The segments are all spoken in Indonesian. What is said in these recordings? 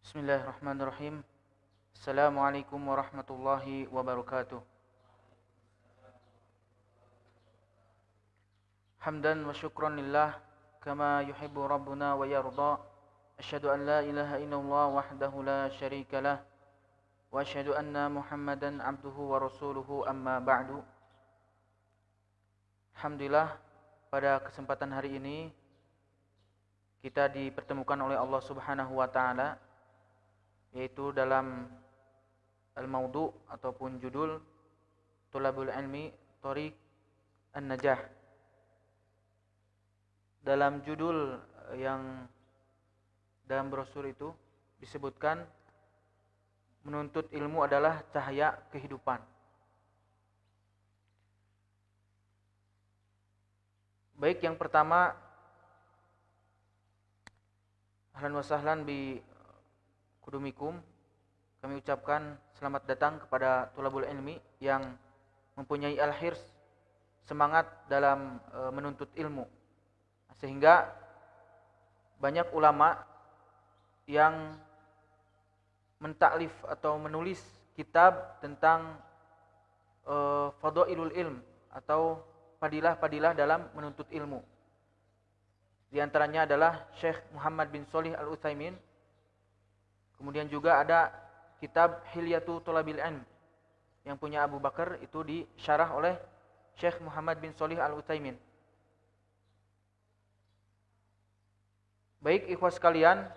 Bismillahirrahmanirrahim. Assalamualaikum warahmatullahi wabarakatuh. Hamdan wa syukran lillah kama yuhibbu rabbuna wa yarda. Asyhadu an la ilaha illallah wahdahu la syarika lah wa asyhadu anna Muhammadan abduhu wa rasuluhu amma ba'du. Alhamdulillah, pada kesempatan hari ini kita dipertemukan oleh Allah Subhanahu wa taala, yaitu dalam al-maudu ataupun judul Thalabul Ilmi Thariq An-Najah. Dalam judul yang dalam brosur itu disebutkan menuntut ilmu adalah cahaya kehidupan. Baik, yang pertama, ahlan wa sahlan bi kudumikum. Kami ucapkan selamat datang kepada Thalabul Ilmi yang mempunyai al-hirs, semangat dalam menuntut ilmu. Sehingga banyak ulama yang mentaklif atau menulis kitab tentang fadailul ilm atau fadilah-fadilah dalam menuntut ilmu. Di antaranya adalah Syekh Muhammad bin Shalih Al-Utsaimin. Kemudian juga ada kitab Hilyatu Thalabil Ilm yang punya Abu Bakar, itu disyarah oleh Syekh Muhammad bin Shalih Al-Utsaimin. Baik ikhwas sekalian,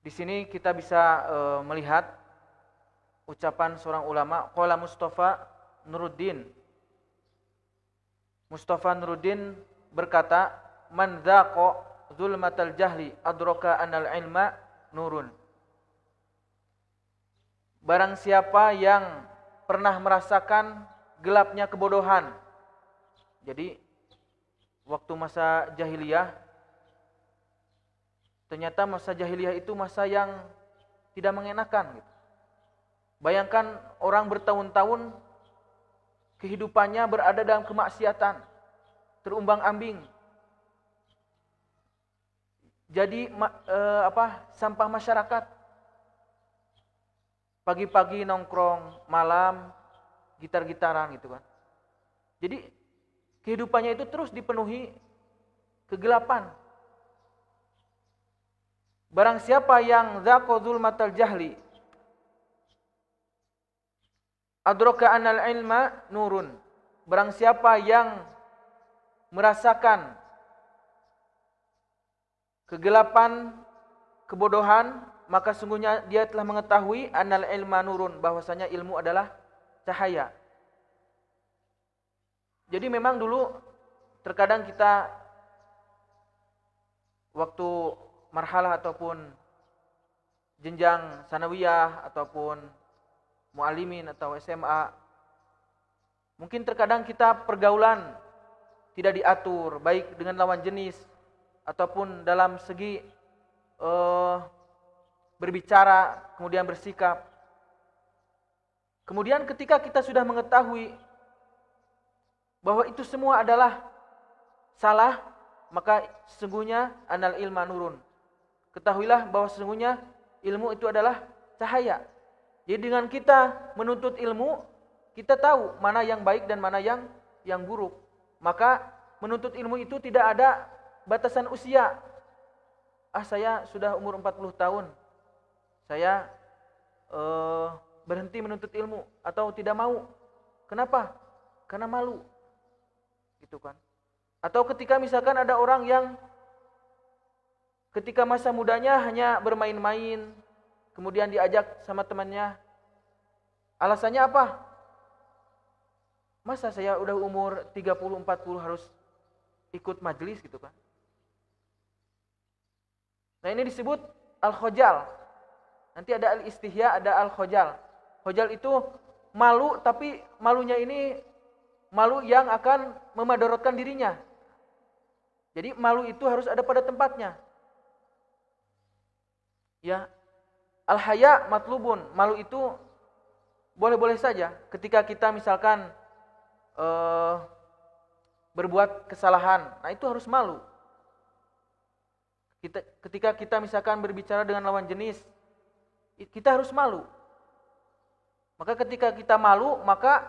di sini kita bisa melihat ucapan seorang ulama, qala Mustafa Nuruddin. Mustafa Nuruddin berkata, man dzaqa zulmatal jahli adraka anal ilma nurun. Barang siapa yang pernah merasakan gelapnya kebodohan. Jadi waktu masa jahiliyah, ternyata masa jahiliyah itu masa yang tidak mengenakan gitu. Bayangkan orang bertahun-tahun kehidupannya berada dalam kemaksiatan, terumbang-ambing. Jadi sampah masyarakat. Pagi-pagi nongkrong, malam gitar-gitaran gitu kan. Jadi kehidupannya itu terus dipenuhi kegelapan. Barang siapa yang dzaqa zulmatal jahli adraka anal ilma nurun. Barang siapa yang merasakan kegelapan kebodohan, maka sungguhnya dia telah mengetahui anal ilma nurun, bahwasanya ilmu adalah cahaya. Jadi memang dulu terkadang kita waktu marhalah ataupun jenjang sanawiyah ataupun muallimin atau SMA, mungkin terkadang kita pergaulan tidak diatur, baik dengan lawan jenis ataupun dalam segi berbicara, kemudian bersikap. Kemudian ketika kita sudah mengetahui bahwa itu semua adalah salah, maka sesungguhnya anal ilma nurun. Ketahuilah bahwa sesungguhnya ilmu itu adalah cahaya. Jadi dengan kita menuntut ilmu, kita tahu mana yang baik dan mana yang buruk. Maka menuntut ilmu itu tidak ada batasan usia. Saya sudah umur 40 tahun. Saya berhenti menuntut ilmu atau tidak mau. Kenapa? Karena malu. Gitu kan. Atau ketika misalkan ada orang yang ketika masa mudanya hanya bermain-main, kemudian diajak sama temannya. Alasannya apa? Masa saya udah umur 30, 40 harus ikut majelis gitu kan. Nah ini disebut al-khojal. Nanti ada al-istihya, ada al-khojal. Khojal itu malu, tapi malunya ini malu yang akan memadaratkan dirinya. Jadi malu itu harus ada pada tempatnya. Ya, al-haya matlubun. Malu itu boleh-boleh saja. Ketika kita misalkan berbuat kesalahan, nah itu harus malu. Ketika kita misalkan berbicara dengan lawan jenis, kita harus malu. Maka ketika kita malu, maka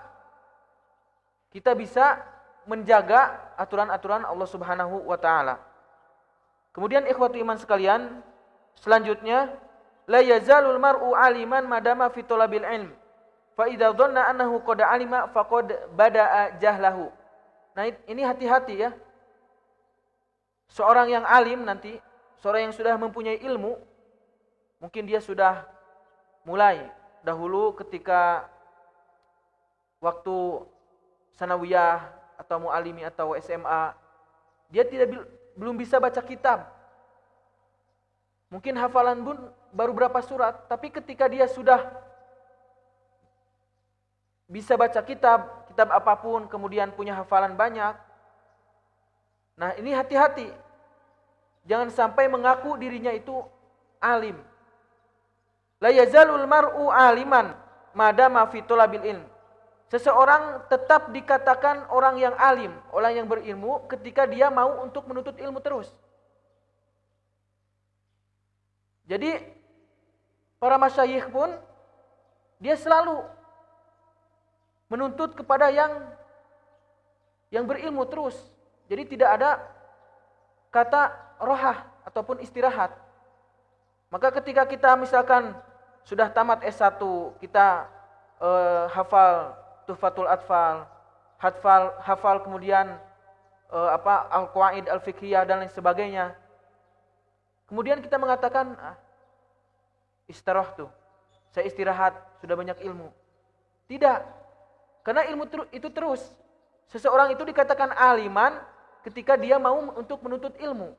kita bisa menjaga aturan-aturan Allah Subhanahu wa taala. Kemudian ikhwatu iman sekalian, selanjutnya la yazalul mar'u aliman madama fi talabil ilm. Fa idza dhanna annahu qad alima faqad bada'a jahlahu. Nah, ini hati-hati ya. Seorang yang alim nanti, seorang yang sudah mempunyai ilmu, mungkin dia sudah mulai dahulu ketika waktu sanawiyah atau mualimi atau SMA, dia belum bisa baca kitab. Mungkin hafalan pun baru berapa surat, tapi ketika dia sudah bisa baca kitab apapun, kemudian punya hafalan banyak. Nah, ini hati-hati. Jangan sampai mengaku dirinya itu alim. La yazalul mar'u aliman madama fi talabil ilm. Seseorang tetap dikatakan orang yang alim, orang yang berilmu ketika dia mau untuk menuntut ilmu terus. Jadi para masyayikh pun dia selalu menuntut kepada yang berilmu terus. Jadi tidak ada kata rohah ataupun istirahat. Maka ketika kita misalkan sudah tamat S1, kita hafal Tuhfatul Atfal, hafal kemudian Al-Qawaid Al-Fiqhiyah dan lain sebagainya. Kemudian kita mengatakan istirahtu, saya istirahat, sudah banyak ilmu. Tidak. Karena ilmu itu terus. Seseorang itu dikatakan aliman ketika dia mau untuk menuntut ilmu.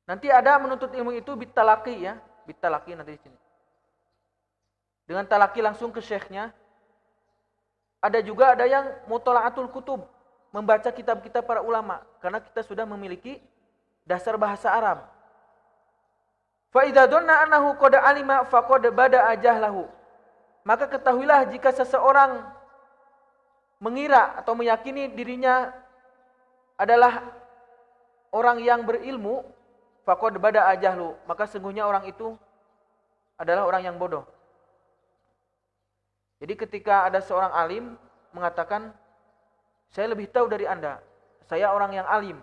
Nanti ada menuntut ilmu itu bitalaki ya, bitalaki nanti di sini. Dengan talaki langsung ke syekhnya. Ada juga yang mutala'atul kutub, membaca kitab-kitab para ulama karena kita sudah memiliki dasar bahasa Arab. Fa idza dhanna annahu qad alima faqad bada'a jahlahu. Maka ketahuilah jika seseorang mengira atau meyakini dirinya adalah orang yang berilmu, faqad bada'a jahlu, maka sungguhnya orang itu adalah orang yang bodoh. Jadi ketika ada seorang alim mengatakan, saya lebih tahu dari Anda, saya orang yang alim.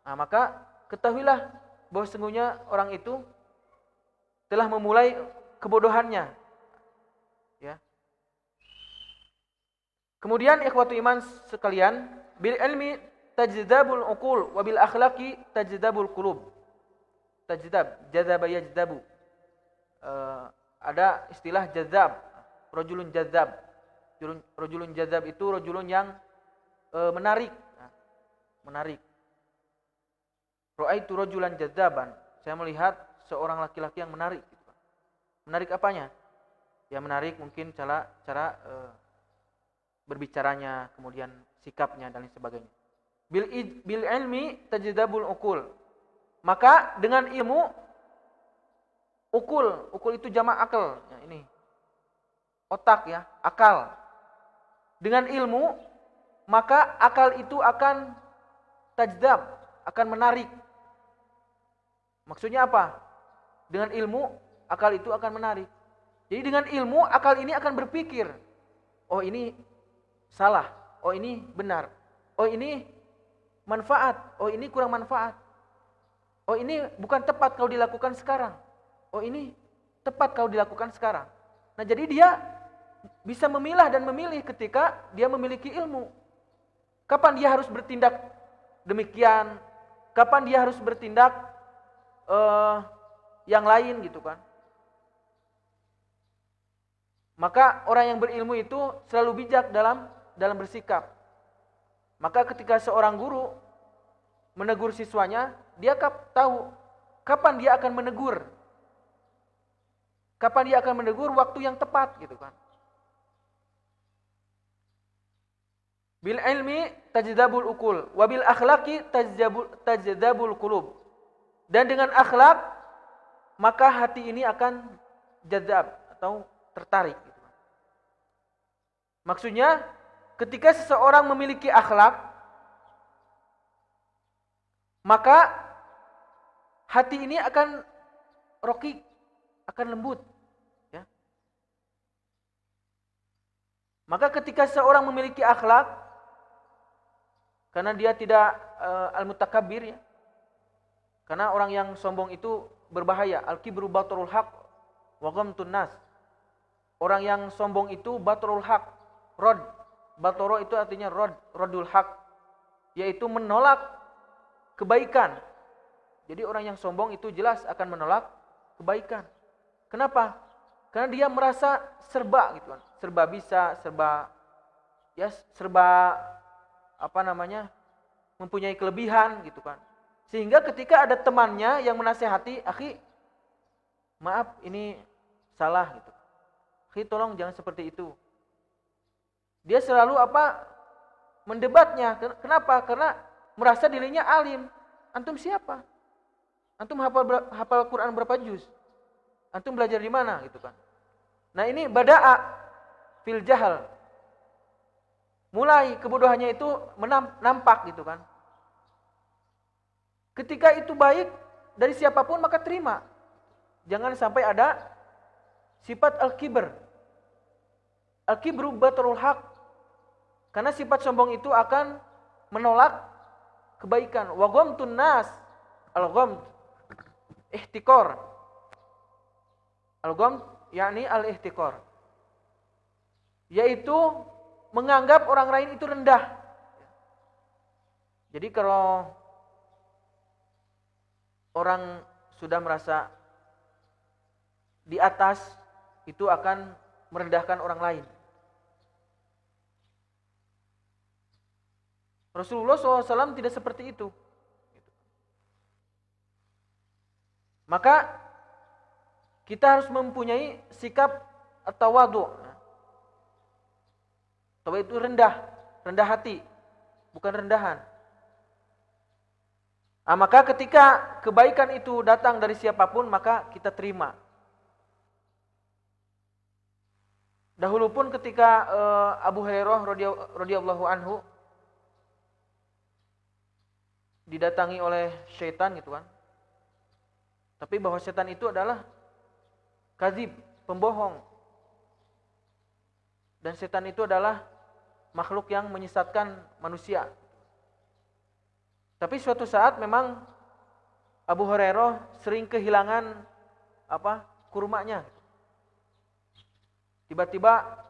Nah, maka ketahuilah bahwa sungguhnya orang itu telah memulai kebodohannya. Ya. Kemudian ikhwatu iman sekalian, bil ilmi tajdabul uqul wa bil akhlaqi tajdabul qulub. Tajdab, jadzaba yajdabu. Ada istilah jadzab, rajulun jadzab. Rajulun jadzab itu rajulun yang menarik. Menarik. Ra'aitu rajulan jadzaban. Saya melihat seorang laki-laki yang menarik. Menarik apanya? Ya menarik mungkin cara berbicaranya, kemudian sikapnya dan lain sebagainya. Bil ilmi tajdabul uqul. Maka dengan ilmu ukul itu jamak akal. Ya, ini otak ya, akal. Dengan ilmu maka akal itu akan tajdab, akan menarik. Maksudnya apa? Dengan ilmu akal itu akan menarik. Jadi dengan ilmu akal ini akan berpikir, oh ini salah, oh ini benar, oh ini manfaat, oh ini kurang manfaat, oh ini bukan tepat kalau dilakukan sekarang, oh ini tepat kalau dilakukan sekarang. Nah jadi dia bisa memilah dan memilih ketika dia memiliki ilmu. Kapan dia harus bertindak demikian, kapan dia harus bertindak yang lain gitu kan. Maka orang yang berilmu itu selalu bijak dalam bersikap. Maka ketika seorang guru menegur siswanya, dia tahu kapan dia akan menegur. Kapan dia akan menegur waktu yang tepat gitu kan. Bil ilmi tajdabul uqul wa bil akhlaqi tajdabul qulub. Dan dengan akhlak maka hati ini akan jadzab atau tertarik. Maksudnya ketika seseorang memiliki akhlak, maka hati ini akan rokik, akan lembut. Ya. Maka ketika seorang memiliki akhlak, karena dia tidak al-mutakabbir, ya. Karena orang yang sombong itu berbahaya. Al-kibru batrul haq wa ghamtun nas. Orang yang sombong itu batrul haq, rod. Batoro itu artinya rodul haq, yaitu menolak kebaikan. Jadi orang yang sombong itu jelas akan menolak kebaikan. Kenapa? Karena dia merasa serba gitu kan. Serba bisa, serba mempunyai kelebihan gitu kan. Sehingga ketika ada temannya yang menasehati, "Akhi, maaf ini salah gitu. Akhi, tolong jangan seperti itu." Dia selalu mendebatnya. Kenapa? Karena merasa dirinya alim. Antum siapa? Antum hafal Quran berapa juz? Antum belajar di mana gitu kan? Nah, ini bada'a fil jahal. Mulai kebodohannya itu nampak gitu kan. Ketika itu baik dari siapapun maka terima. Jangan sampai ada sifat al-kibr. Al-kibru batrul haq. Karena sifat sombong itu akan menolak kebaikan. Wa ghamtun nas. Al-ghamt ihtikor. Al-ghamt yakni al-ihtikor. Yaitu menganggap orang lain itu rendah. Jadi kalau orang sudah merasa di atas, itu akan merendahkan orang lain. Rasulullah SAW tidak seperti itu. Maka kita harus mempunyai sikap at-tawadhu. Tawadhu itu rendah hati, bukan rendahan. Maka ketika kebaikan itu datang dari siapapun, maka kita terima. Dahulu pun ketika Abu Hurairah radhiyallahu anhu didatangi oleh syaitan gitu kan. Tapi bahwa syaitan itu adalah kadzib, pembohong. Dan syaitan itu adalah makhluk yang menyesatkan manusia. Tapi suatu saat memang Abu Hurairah sering kehilangan kurmanya. Tiba-tiba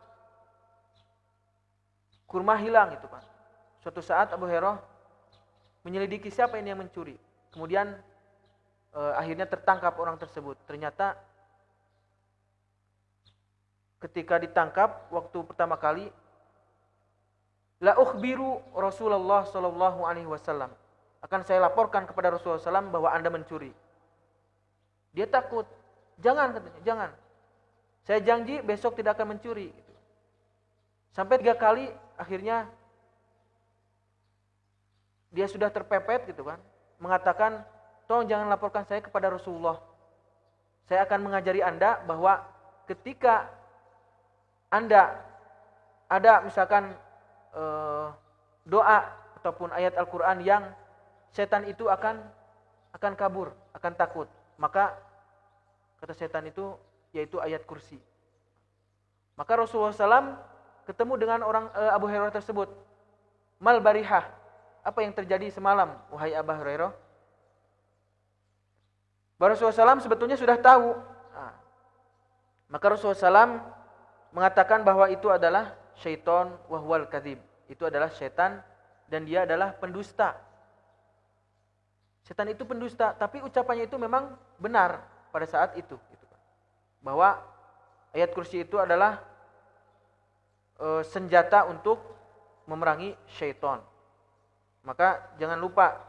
kurma hilang gitu kan. Suatu saat Abu Hurairah menyelidiki siapa ini yang mencuri. Kemudian akhirnya tertangkap orang tersebut. Ternyata ketika ditangkap waktu pertama kali, la ukhbiru Rasulullah sallallahu alaihi wasallam. Akan saya laporkan kepada Rasulullah SAW bahwa Anda mencuri. Dia takut. Jangan katanya, jangan. Saya janji besok tidak akan mencuri. Sampai 3 kali akhirnya dia sudah terpepet gitu kan. Mengatakan, tolong jangan laporkan saya kepada Rasulullah. Saya akan mengajari Anda bahwa ketika Anda ada misalkan doa ataupun ayat Al-Quran yang setan itu akan kabur, akan takut. Maka kata setan itu yaitu ayat kursi. Maka Rasulullah SAW ketemu dengan orang Abu Hurairah tersebut. Mal barihah, apa yang terjadi semalam wahai Abu Hurairah? Rasulullah SAW sebetulnya sudah tahu. Maka Rasulullah SAW mengatakan bahwa itu adalah syaitan wahwal kadzib. Itu adalah setan dan dia adalah pendusta. Setan itu pendusta, tapi ucapannya itu memang benar pada saat itu. Bahwa ayat kursi itu adalah senjata untuk memerangi syaitan. Maka jangan lupa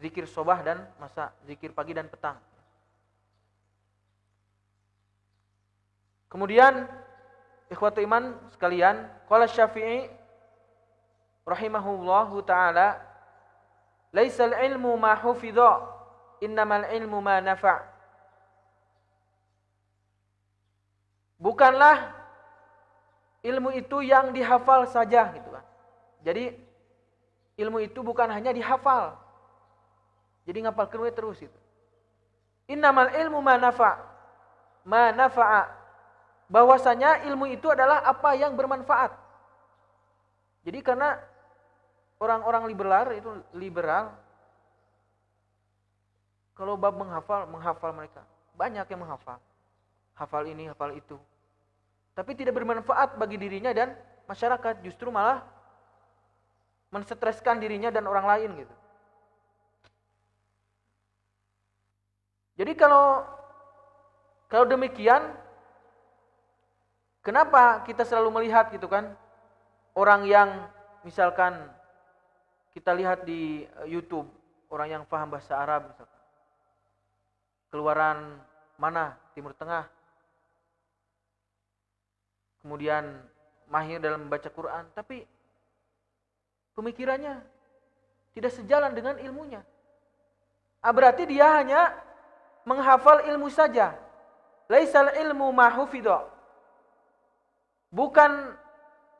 zikir sobah dan masa, zikir pagi dan petang. Kemudian ikhwatu iman sekalian, qala Syafi'i rahimahullahu taala, laisal ilmu ma hufidha, innamal ilmu ma nafa'. Bukanlah ilmu itu yang dihafal saja gitu kan. Jadi ilmu itu bukan hanya dihafal. Jadi ngapalkeun we terus itu. Innamal ilmu ma nafa'a. Bahwasanya ilmu itu adalah apa yang bermanfaat. Jadi karena orang-orang liberal kalau bab menghafal mereka. Banyak yang menghafal. Hafal ini, hafal itu. Tapi tidak bermanfaat bagi dirinya dan masyarakat, justru malah menstreskan dirinya dan orang lain gitu. Jadi kalau demikian, kenapa kita selalu melihat gitu kan, orang yang misalkan kita lihat di YouTube, orang yang paham bahasa Arab misalkan, keluaran mana, Timur Tengah, kemudian mahir dalam membaca Quran, tapi pemikirannya tidak sejalan dengan ilmunya. Berarti dia hanya menghafal ilmu saja. Laisal ilmu ma hufidha.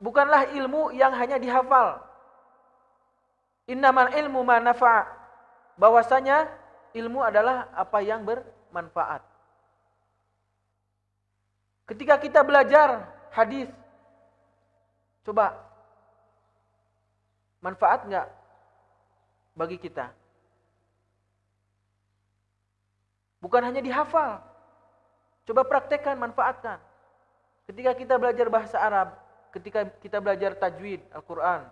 Bukanlah ilmu yang hanya dihafal. Innamal ilmu ma nafa'a. Bahwasanya ilmu adalah apa yang bermanfaat. Ketika kita belajar hadis, coba manfaat enggak bagi kita? Bukan hanya dihafal. Coba praktekkan, manfaatkan. Ketika kita belajar bahasa Arab, ketika kita belajar tajwid Al-Quran,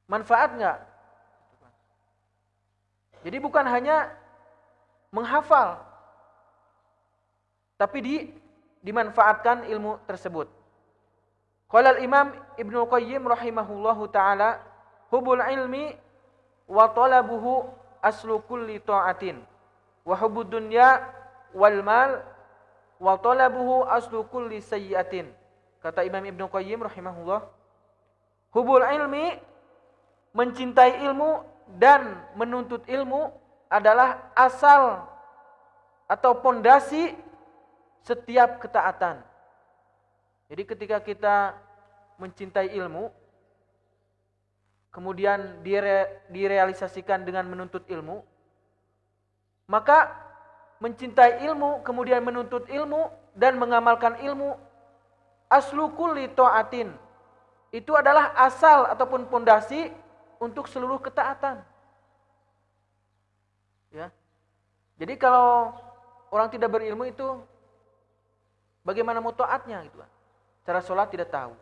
manfaat enggak? Jadi bukan hanya menghafal, tapi dimanfaatkan ilmu tersebut. Qala al-Imam Ibnu Qayyim rahimahullahu taala, hubul ilmi wa talabuhu aslu kulli ta'atin wa hubud dunya wal mal wa talabuhu aslu kulli sayyi'atin. Kata Imam Ibnu Qayyim rahimahullah, hubul ilmi, mencintai ilmu dan menuntut ilmu adalah asal atau pondasi setiap ketaatan. Jadi ketika kita mencintai ilmu, kemudian direalisasikan dengan menuntut ilmu, maka mencintai ilmu, kemudian menuntut ilmu dan mengamalkan ilmu, aslu kulli ta'atin, itu adalah asal ataupun pondasi untuk seluruh ketaatan. Ya. Jadi kalau orang tidak berilmu itu bagaimana mau taatnya gitu kan? Cara sholat tidak tahu.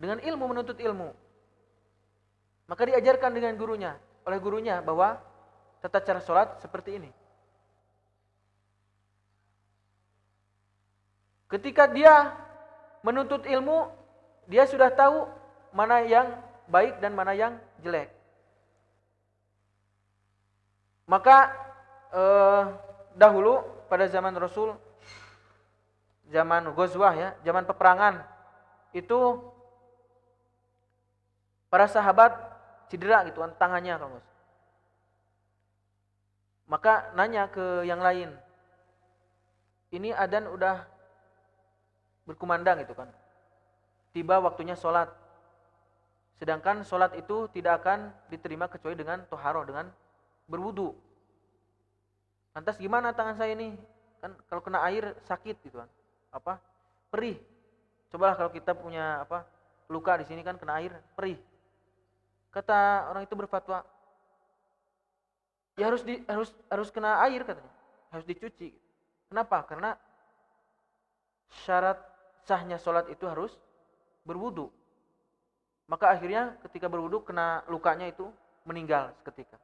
Dengan ilmu menuntut ilmu, maka diajarkan oleh gurunya bahwa tata cara sholat seperti ini. Ketika dia menuntut ilmu, dia sudah tahu mana yang baik dan mana yang jelek. Maka dahulu pada zaman Rasul, zaman Ghazwah ya, zaman peperangan, itu para sahabat cedera gitu kan tangannya kalau nggak salah. Maka nanya ke yang lain, ini adzan udah berkumandang gitu kan, tiba waktunya sholat. Sedangkan sholat itu tidak akan diterima kecuali dengan toharoh, dengan berwudu. Lantas gimana tangan saya ini? Kan kalau kena air sakit gitu kan, perih. Cobalah kalau kita punya luka di sini kan kena air perih. Kata orang itu berfatwa, ya harus kena air katanya, harus dicuci. Kenapa? Karena syarat sahnya sholat itu harus berwudu. Maka akhirnya ketika berwudu kena lukanya itu meninggal seketika.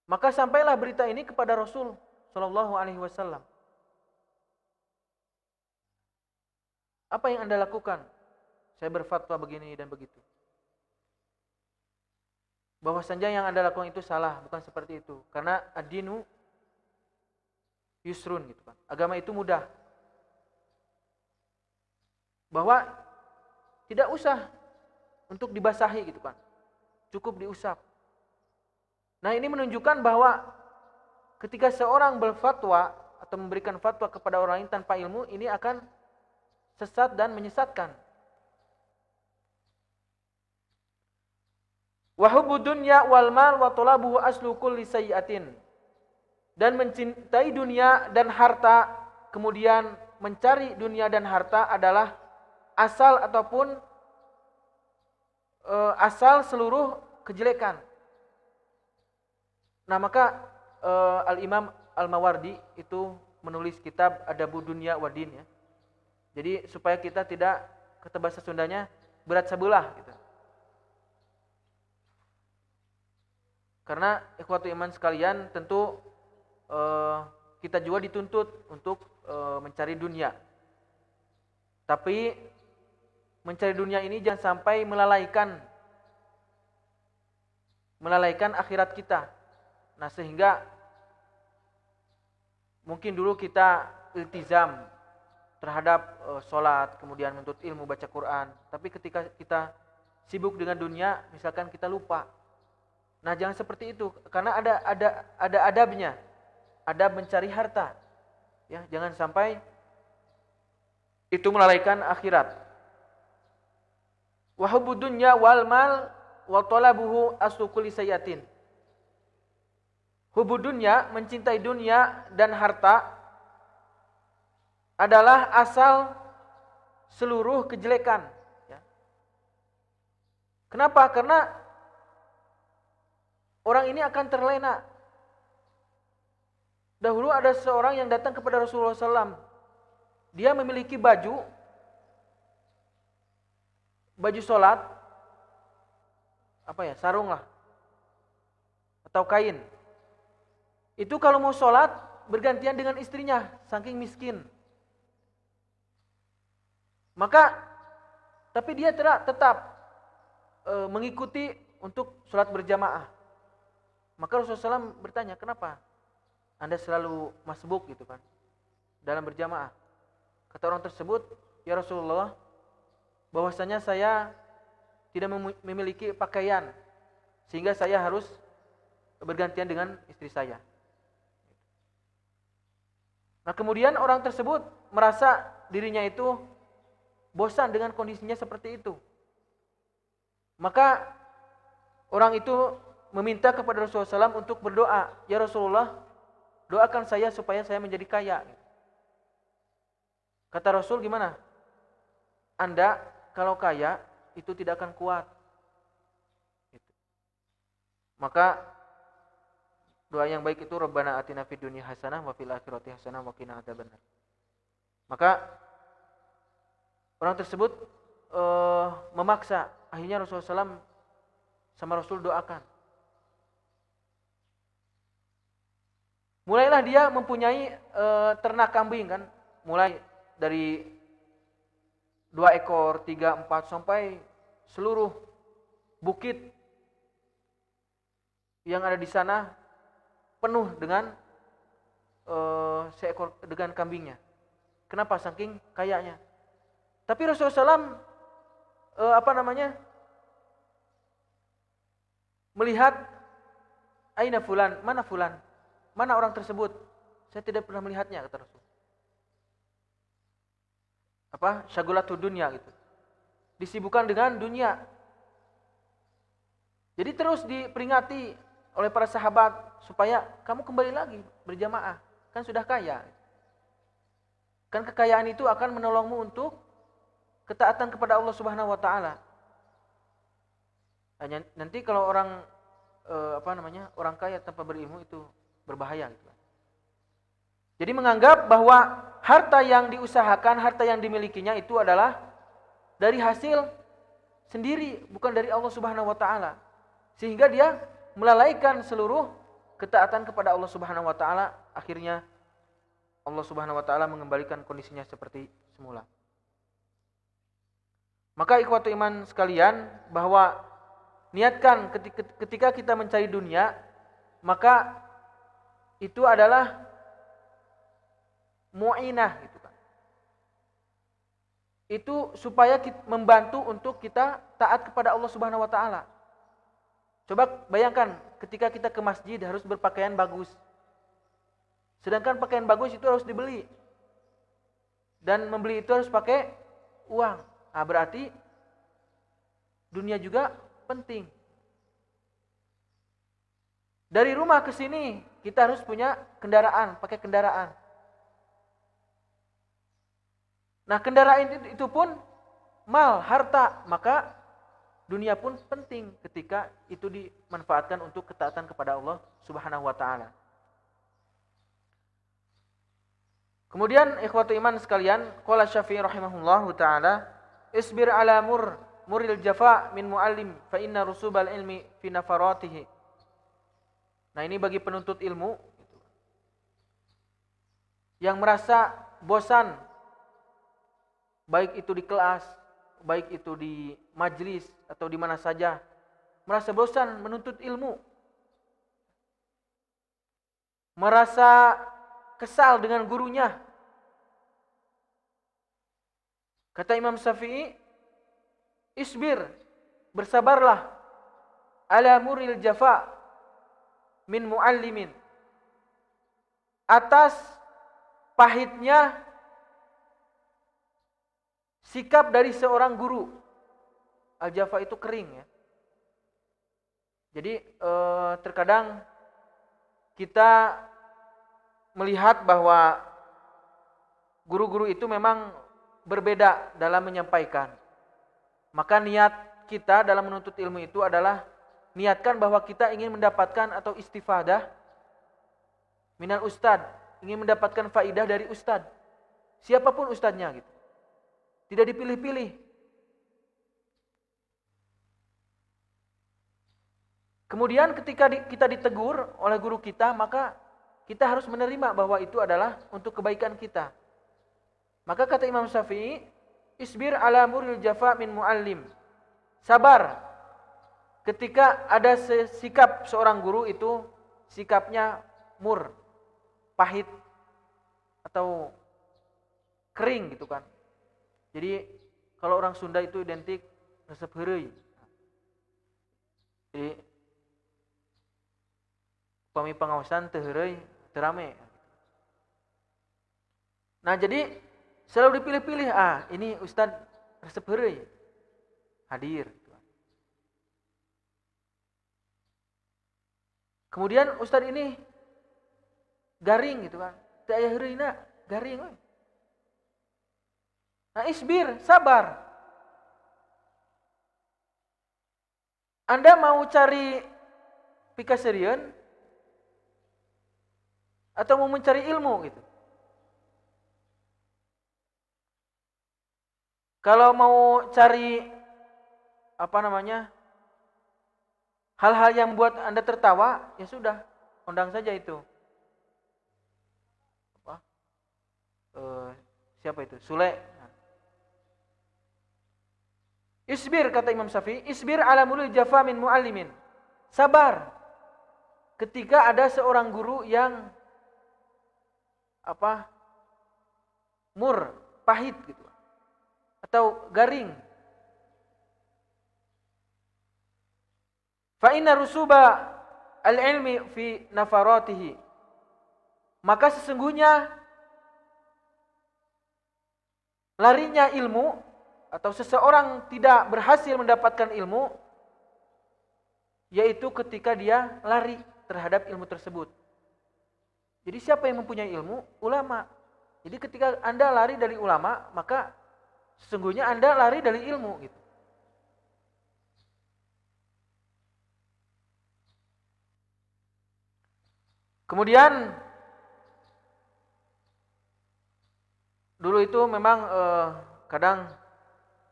Maka sampailah berita ini kepada Rasul Shallallahu Alaihi Wasallam. Apa yang Anda lakukan? Saya berfatwa begini dan begitu. Bahwasanya yang Anda lakukan itu salah, bukan seperti itu. Karena ad-dinu yusrun gitu kan. Agama itu mudah. Bahwa tidak usah untuk dibasahi gitu kan. Cukup diusap. Nah, ini menunjukkan bahwa ketika seorang berfatwa atau memberikan fatwa kepada orang lain tanpa ilmu, ini akan sesat dan menyesatkan. Wa hubbud dunya wal mal wa talabuhu aslu kulli sayyi'atin. Dan mencintai dunia dan harta, kemudian mencari dunia dan harta adalah asal ataupun asal seluruh kejelekan. Nah, maka Al-Imam Al-Mawardi itu menulis kitab Adabud Dunya wa Din ya. Jadi supaya kita tidak, kata bahasa Sundanya, berat sebelah gitu. Karena ikhwatu iman sekalian, tentu kita juga dituntut untuk mencari dunia. Tapi mencari dunia ini jangan sampai melalaikan akhirat kita. Nah, sehingga mungkin dulu kita iltizam terhadap sholat, kemudian menuntut ilmu, baca Quran. Tapi ketika kita sibuk dengan dunia, misalkan kita lupa. Nah, jangan seperti itu, karena ada adabnya, adab mencari harta. Ya, jangan sampai itu melalaikan akhirat. Wa hubbud dunya wal mal wa talabuhu aslu kulli sayyi'atin. Hubbud dunya, mencintai dunia dan harta adalah asal seluruh kejelekan. Ya. Kenapa? Karena orang ini akan terlena. Dahulu ada seorang yang datang kepada Rasulullah SAW. Dia memiliki baju sholat, sarung lah, atau kain. Itu kalau mau sholat bergantian dengan istrinya, saking miskin. Tapi dia tetap mengikuti untuk sholat berjamaah. Maka Rasulullah SAW bertanya, kenapa Anda selalu masbuk gitu kan dalam berjamaah? Kata orang tersebut, ya Rasulullah, bahwasanya saya tidak memiliki pakaian sehingga saya harus bergantian dengan istri saya. Nah, kemudian orang tersebut merasa dirinya itu bosan dengan kondisinya seperti itu. Maka orang itu meminta kepada Rasulullah SAW untuk berdoa, ya Rasulullah, doakan saya supaya saya menjadi kaya. Kata Rasul, gimana? Anda kalau kaya itu tidak akan kuat. Maka doa yang baik itu Rabbana atina fid dunya hasanah wa fil akhirati hasanah wa qina adzabannar. Maka orang tersebut memaksa. Akhirnya Rasulullah SAW sama Rasul doakan. Mulailah dia mempunyai ternak kambing kan. Mulai dari 2 ekor, 3, 4 sampai seluruh bukit yang ada di sana penuh dengan seekor dengan kambingnya. Kenapa? Saking kayanya. Tapi Rasulullah SAW melihat aina fulan, mana fulan? Mana orang tersebut? Saya tidak pernah melihatnya, kata Rasul. Syagulatud dunya gitu. Disibukkan dengan dunia. Jadi terus diperingati oleh para sahabat supaya kamu kembali lagi berjamaah, kan sudah kaya. Kan kekayaan itu akan menolongmu untuk ketaatan kepada Allah Subhanahu wa taala. Nanti kalau orang orang kaya tanpa berilmu itu berbahaya gitu. Jadi menganggap bahwa harta yang diusahakan, harta yang dimilikinya itu adalah dari hasil sendiri, bukan dari Allah Subhanahu wa taala. Sehingga dia melalaikan seluruh ketaatan kepada Allah Subhanahu wa taala, akhirnya Allah Subhanahu wa taala mengembalikan kondisinya seperti semula. Maka ikhwatu iman sekalian, bahwa niatkan ketika kita mencari dunia, maka itu adalah mu'inah gitu kan. Itu supaya membantu untuk kita taat kepada Allah Subhanahu wa taala. Coba bayangkan ketika kita ke masjid harus berpakaian bagus. Sedangkan pakaian bagus itu harus dibeli. Dan membeli itu harus pakai uang. Nah, berarti dunia juga penting. Dari rumah ke sini kita harus punya kendaraan, pakai kendaraan. Nah, kendaraan itu pun mal, harta, maka dunia pun penting ketika itu dimanfaatkan untuk ketaatan kepada Allah Subhanahu wa taala. Kemudian ikhwatu iman sekalian, qala Syafi'i rahimahullahu taala, isbir ala muril jafa min muallim fa inna rusubal ilmi fi nafaratihi. Nah, ini bagi penuntut ilmu yang merasa bosan, baik itu di kelas, baik itu di majlis atau di mana saja, merasa bosan menuntut ilmu, merasa kesal dengan gurunya. Kata Imam Syafi'i, isbir, bersabarlah, ala muril jafa min muallimin, atas pahitnya sikap dari seorang guru. Al-jafa itu kering ya. Jadi terkadang kita melihat bahwa guru-guru itu memang berbeda dalam menyampaikan. Maka niat kita dalam menuntut ilmu itu adalah niatkan bahwa kita ingin mendapatkan atau istifadah minal ustad, ingin mendapatkan faidah dari ustad, siapapun ustadnya gitu. Tidak dipilih-pilih. Kemudian ketika kita ditegur oleh guru kita, maka kita harus menerima bahwa itu adalah untuk kebaikan kita. Maka kata Imam Syafi'i, isbir ala muril jafa min muallim. Sabar ketika ada sikap seorang guru itu sikapnya mur, pahit atau kering gitu kan. Jadi kalau orang Sunda itu identik resep heureuy. Jadi upami pangaosan teu heureuy, teu rame. Nah, jadi selalu dipilih-pilih, ini Ustad resep heureuy. Hadir. Kemudian Ustadz ini garing gitu kan. Teu aya heureuyna, garing we. Nah, isbir, sabar. Anda mau cari pikaserian atau mau mencari ilmu gitu. Kalau mau cari hal-hal yang buat Anda tertawa, ya sudah, undang saja itu. Siapa itu? Sule. Isbir, kata Imam Syafi'i, isbir ala mulil jafa min muallimin. Sabar ketika ada seorang guru yang mur, pahit gitu, atau garing. Fa inna rusuba al-ilmi fi nafaratihi. Maka sesungguhnya larinya ilmu atau seseorang tidak berhasil mendapatkan ilmu yaitu ketika dia lari terhadap ilmu tersebut. Jadi siapa yang mempunyai ilmu? Ulama. Jadi ketika Anda lari dari ulama, maka sesungguhnya Anda lari dari ilmu gitu. Kemudian dulu itu memang kadang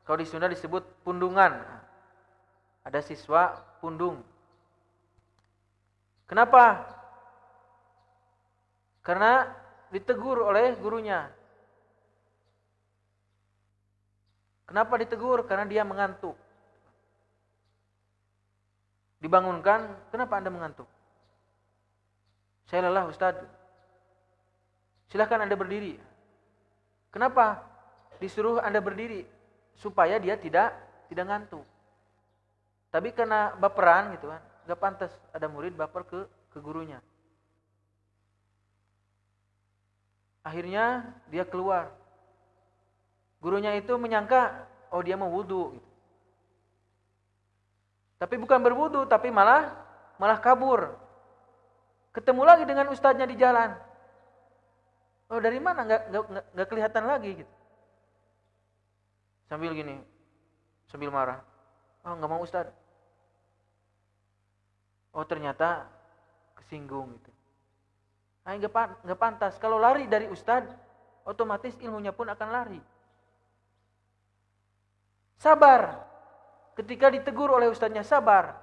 kalau di Sunda disebut pundungan. Ada siswa pundung. Kenapa? Karena ditegur oleh gurunya. Kenapa ditegur? Karena dia mengantuk. Dibangunkan, kenapa Anda mengantuk? Saya lelah Ustaz. Silahkan Anda berdiri. Kenapa disuruh Anda berdiri? Supaya dia tidak ngantuk. Tapi karena baperan gitu kan, gak pantas ada murid baper ke gurunya. Akhirnya dia keluar. Gurunya itu menyangka, oh dia mau wudu gitu. Tapi bukan berwudu, tapi malah kabur. Ketemu lagi dengan ustadznya di jalan. Oh, dari mana? Nggak kelihatan lagi gitu. Sambil gini, sambil marah. Oh, nggak mau ustadz. Oh, ternyata kesinggung gitu. Nah, nggak pantas. Kalau lari dari ustadz, otomatis ilmunya pun akan lari. Sabar. Ketika ditegur oleh ustadznya, sabar.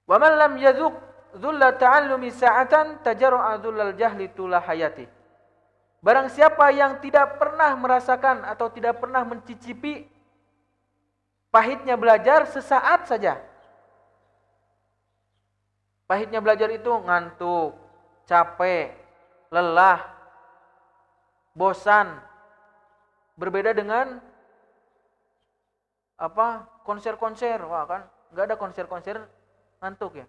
Wa man lam yadzuq dzulla ta'allumi sa'atan tajarra'a dzullal jahli tula hayati. Barang siapa yang tidak pernah merasakan atau tidak pernah mencicipi pahitnya belajar sesaat saja. Pahitnya belajar itu ngantuk, capek, lelah, bosan. Berbeda dengan konser-konser. Wah, kan enggak ada konser-konser ngantuk ya.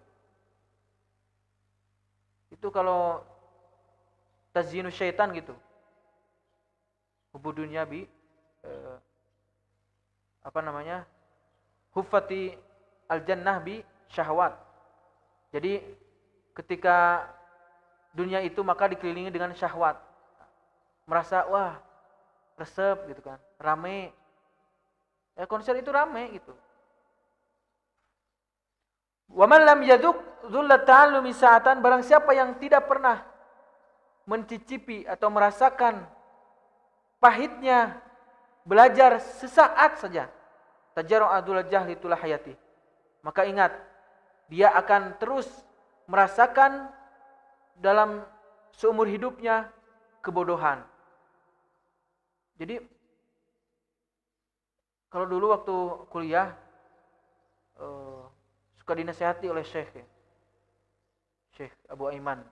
Itu kalau tazyinus syaitan gitu. Hubudunya bi Huffati al-jannah bi syahwat. Jadi ketika dunia itu maka dikelilingi dengan syahwat. Merasa wah, resep gitu kan, rame. Ya, konser itu rame gitu. Wa man lam yadzuq dzullat ta'allumi sa'atan, barang siapa yang tidak pernah mencicipi atau merasakan pahitnya belajar sesaat saja, tajarru'a dzulal jahli tula hayati. Maka ingat, dia akan terus merasakan dalam seumur hidupnya kebodohan. Jadi kalau dulu waktu kuliah suka dinasihati oleh Syekh Abu Aiman.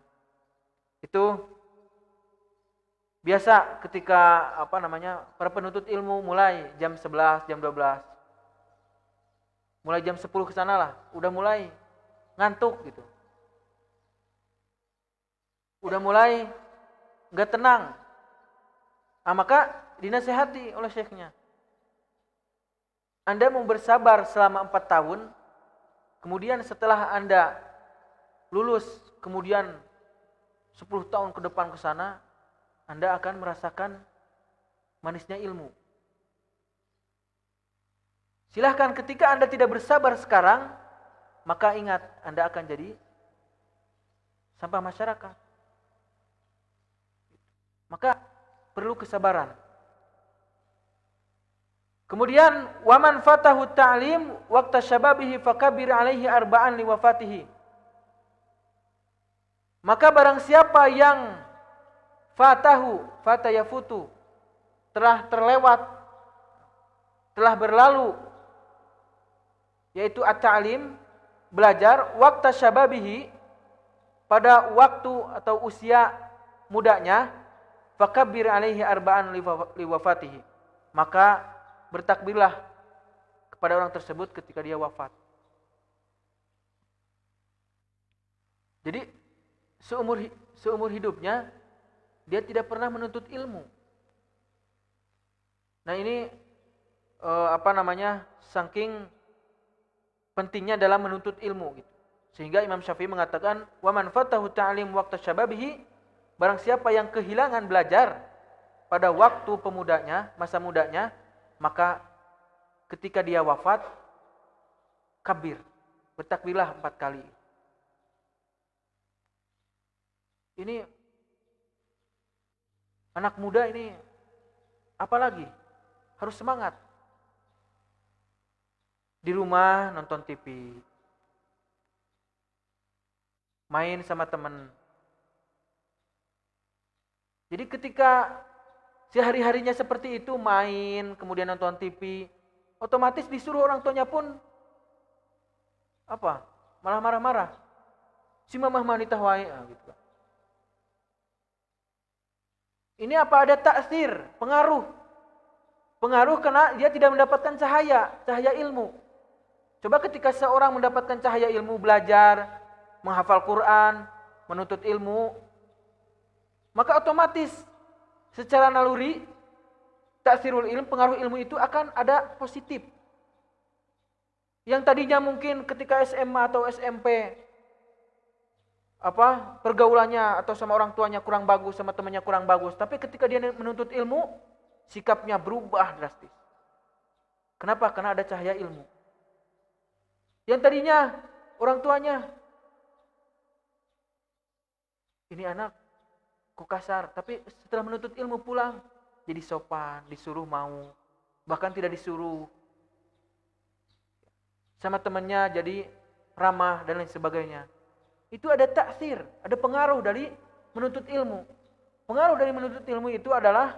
Itu biasa ketika para penuntut ilmu mulai jam 11, jam 12. Mulai jam 10 ke sana lah, udah mulai ngantuk gitu. Udah mulai enggak tenang. Maka dinasihati oleh syekhnya. Anda mau bersabar selama 4 tahun, kemudian setelah Anda lulus, kemudian 10 tahun ke depan ke sana, Anda akan merasakan manisnya ilmu. Silahkan ketika Anda tidak bersabar sekarang, maka ingat Anda akan jadi sampah masyarakat. Maka perlu kesabaran. Kemudian waman fatahu ta'lim waqta syababihi fakabir alaihi arba'an liwafatihi. Maka barang siapa yang fatayafutu, telah terlewat, telah berlalu, yaitu at-ta'lim, belajar, waqta syababihi, pada waktu atau usia mudanya, fakabir alaihi arba'an liwafatihi. Maka bertakbirlah kepada orang tersebut ketika dia wafat. Jadi seumur hidupnya dia tidak pernah menuntut ilmu. Nah ini saking pentingnya dalam menuntut ilmu gitu. Sehingga Imam Syafi'i mengatakan wa man fatahu ta'lim waqta syababihi, barang siapa yang kehilangan belajar pada waktu pemudanya, masa mudanya, maka ketika dia wafat, kabir, bertakbirlah 4 kali. Ini anak muda ini apalagi harus semangat. Di rumah nonton TV, main sama teman. Jadi ketika sehari-harinya seperti itu, main, kemudian nonton TV, otomatis disuruh orang tuanya pun malah marah-marah. Si mamah manitah wae gitu. Ini ada taksir, pengaruh. Pengaruh karena dia tidak mendapatkan cahaya ilmu. Coba ketika seorang mendapatkan cahaya ilmu, belajar, menghafal Quran, menuntut ilmu, maka otomatis secara naluri taksirul ilm, pengaruh ilmu itu akan ada positif. Yang tadinya mungkin ketika SMA atau SMP pergaulannya atau sama orang tuanya kurang bagus, sama temannya kurang bagus, tapi ketika dia menuntut ilmu, sikapnya berubah drastis. Kenapa? Karena ada cahaya ilmu. Yang tadinya orang tuanya, ini anak kok kasar, tapi setelah menuntut ilmu pulang jadi sopan, disuruh mau, bahkan tidak disuruh. Sama temannya jadi ramah dan lain sebagainya. Itu ada taksir, ada pengaruh dari menuntut ilmu. Pengaruh dari menuntut ilmu itu adalah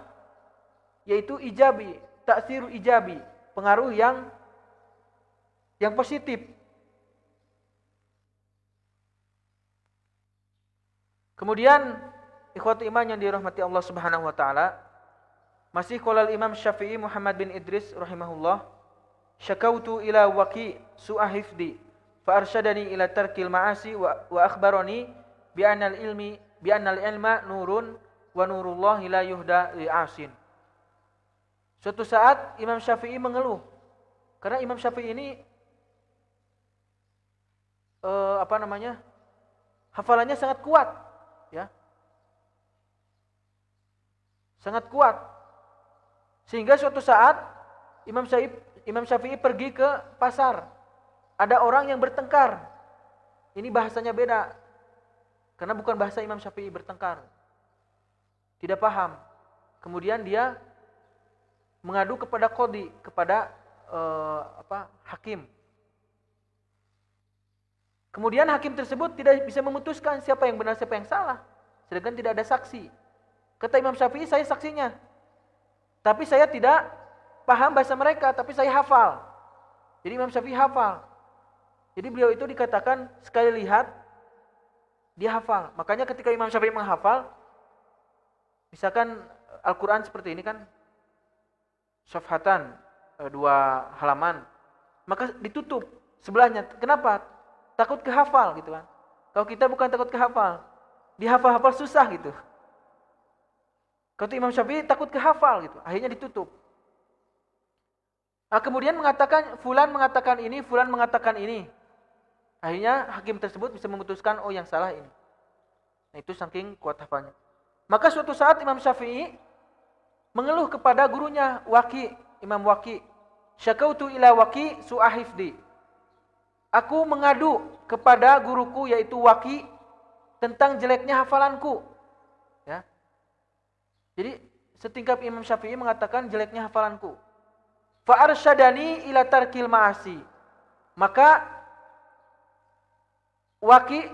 yaitu ijabi, taksiru ijabi, pengaruh yang positif. Kemudian ikhwati iman yang dirahmati Allah Subhanahu wa taala, masih qala Imam Syafi'i Muhammad bin Idris rahimahullah, syakautu ila waqi su'a hifdi fa arsyadani ila tarkil ma'asi wa akhbarani bi annal ilma nurun wa nurullahi la yuhda li'asin. Suatu saat Imam Syafi'i mengeluh karena Imam Syafi'i ini hafalannya sangat kuat, ya. Sangat kuat. Sehingga suatu saat Imam Syafi'i pergi ke pasar. Ada orang yang bertengkar. Ini bahasanya beda. Karena bukan bahasa Imam Syafi'i bertengkar. Tidak paham. Kemudian dia mengadu kepada qadhi, kepada hakim. Kemudian hakim tersebut tidak bisa memutuskan siapa yang benar, siapa yang salah. Sedangkan tidak ada saksi. Kata Imam Syafi'i, saya saksinya. Tapi saya tidak paham bahasa mereka, tapi saya hafal. Jadi Imam Syafi'i hafal. Jadi beliau itu dikatakan sekali lihat, dia hafal. Makanya ketika Imam Syafi'i menghafal, misalkan Al-Quran seperti ini kan, safhatan, 2 halaman, maka ditutup sebelahnya. Kenapa? Takut kehafal gitu kan. Kalau kita bukan takut kehafal, dihafal-hafal susah gitu. Kalau Imam Syafi'i takut kehafal gitu, akhirnya ditutup. Kemudian fulan mengatakan ini, fulan mengatakan ini. Akhirnya hakim tersebut bisa memutuskan, oh yang salah ini. Nah itu saking kuat hafalnya. Maka suatu saat Imam Syafi'i mengeluh kepada gurunya Waqi, Imam Waqi. Syakautu ila Waqi su'a hifdi. Aku mengadu kepada guruku yaitu Waqi tentang jeleknya hafalanku. Ya. Jadi setingkap Imam Syafi'i mengatakan jeleknya hafalanku. Fa arsyadani ila tarkil ma'asi. Maka Waqi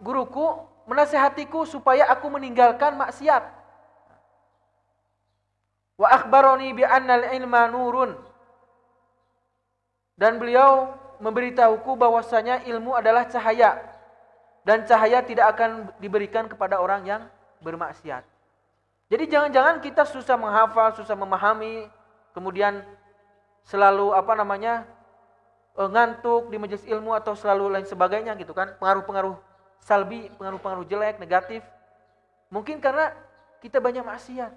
guruku menasihatiku supaya aku meninggalkan maksiat. Wa akhbarani bi annal ilma nurun. Dan beliau memberitahuku bahwasanya ilmu adalah cahaya dan cahaya tidak akan diberikan kepada orang yang bermaksiat. Jadi jangan-jangan kita susah menghafal, susah memahami, kemudian selalu ngantuk di majelis ilmu atau selalu lain sebagainya gitu kan, pengaruh-pengaruh salbi, pengaruh-pengaruh jelek, negatif. Mungkin karena kita banyak maksiat.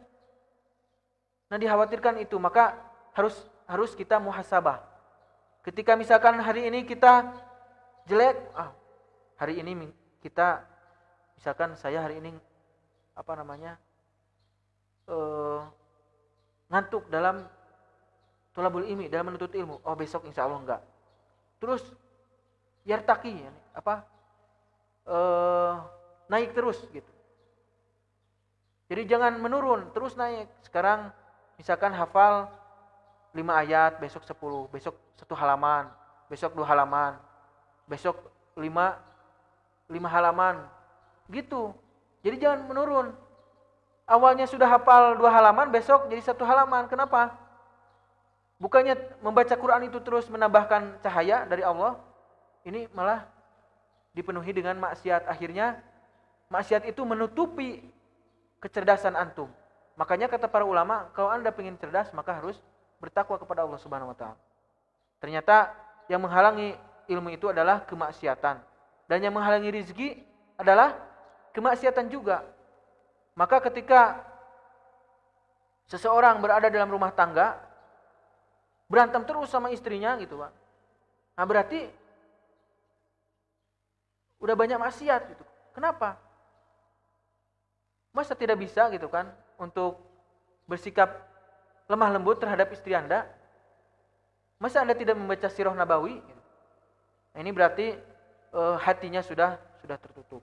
Nah, dikhawatirkan itu, maka harus kita muhasabah. Ketika misalkan hari ini kita jelek, hari ini kita misalkan saya hari ini ngantuk dalam thalabul ilmi, dalam menuntut ilmu. Oh, besok insya Allah enggak. Terus yartaki, naik terus gitu. Jadi jangan menurun, terus naik. Sekarang misalkan hafal 5 ayat, besok 10, besok 1 halaman, besok 2 halaman, besok 5 halaman. Gitu. Jadi jangan menurun. Awalnya sudah hafal 2 halaman, besok jadi 1 halaman. Kenapa? Bukannya membaca Quran itu terus menambahkan cahaya dari Allah, ini malah dipenuhi dengan maksiat. Akhirnya maksiat itu menutupi kecerdasan antum. Makanya kata para ulama, kalau Anda ingin cerdas maka harus bertakwa kepada Allah Subhanahu wa taala. Ternyata yang menghalangi ilmu itu adalah kemaksiatan, dan yang menghalangi rezeki adalah kemaksiatan juga. Maka ketika seseorang berada dalam rumah tangga, berantem terus sama istrinya gitu, Pak. Nah, berarti udah banyak maksiat gitu. Kenapa? Masa tidak bisa gitu kan untuk bersikap lemah lembut terhadap istri Anda? Masa Anda tidak membaca sirah nabawi? Nah, ini berarti hatinya sudah tertutup.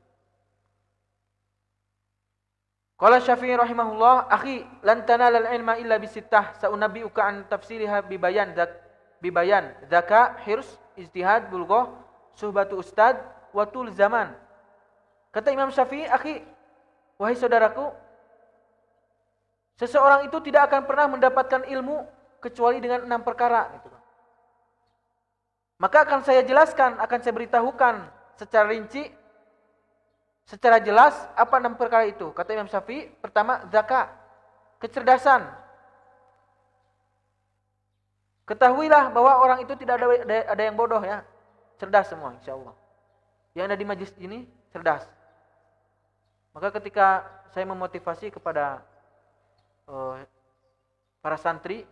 Qala Syafi'i rahimahullah, "Akhi, lan tanalal ilma illa bisittah, sa'unabbi'uka an tafsiriha bibayan zaka, hirs, ijtihad, bulghah, suhbatu ustad, wa tul zaman." Kata Imam Syafi'i, "Akhi, wahai saudaraku, seseorang itu tidak akan pernah mendapatkan ilmu kecuali dengan 6 perkara gitu. Maka akan saya jelaskan, akan saya beritahukan secara rinci, secara jelas apa 6 perkara itu." Kata Imam Syafi'i, pertama zakat, kecerdasan. Ketahuilah bahwa orang itu tidak ada yang bodoh ya. Cerdas semua insyaallah. Yang ada di majlis ini cerdas. Maka ketika saya memotivasi kepada para santri,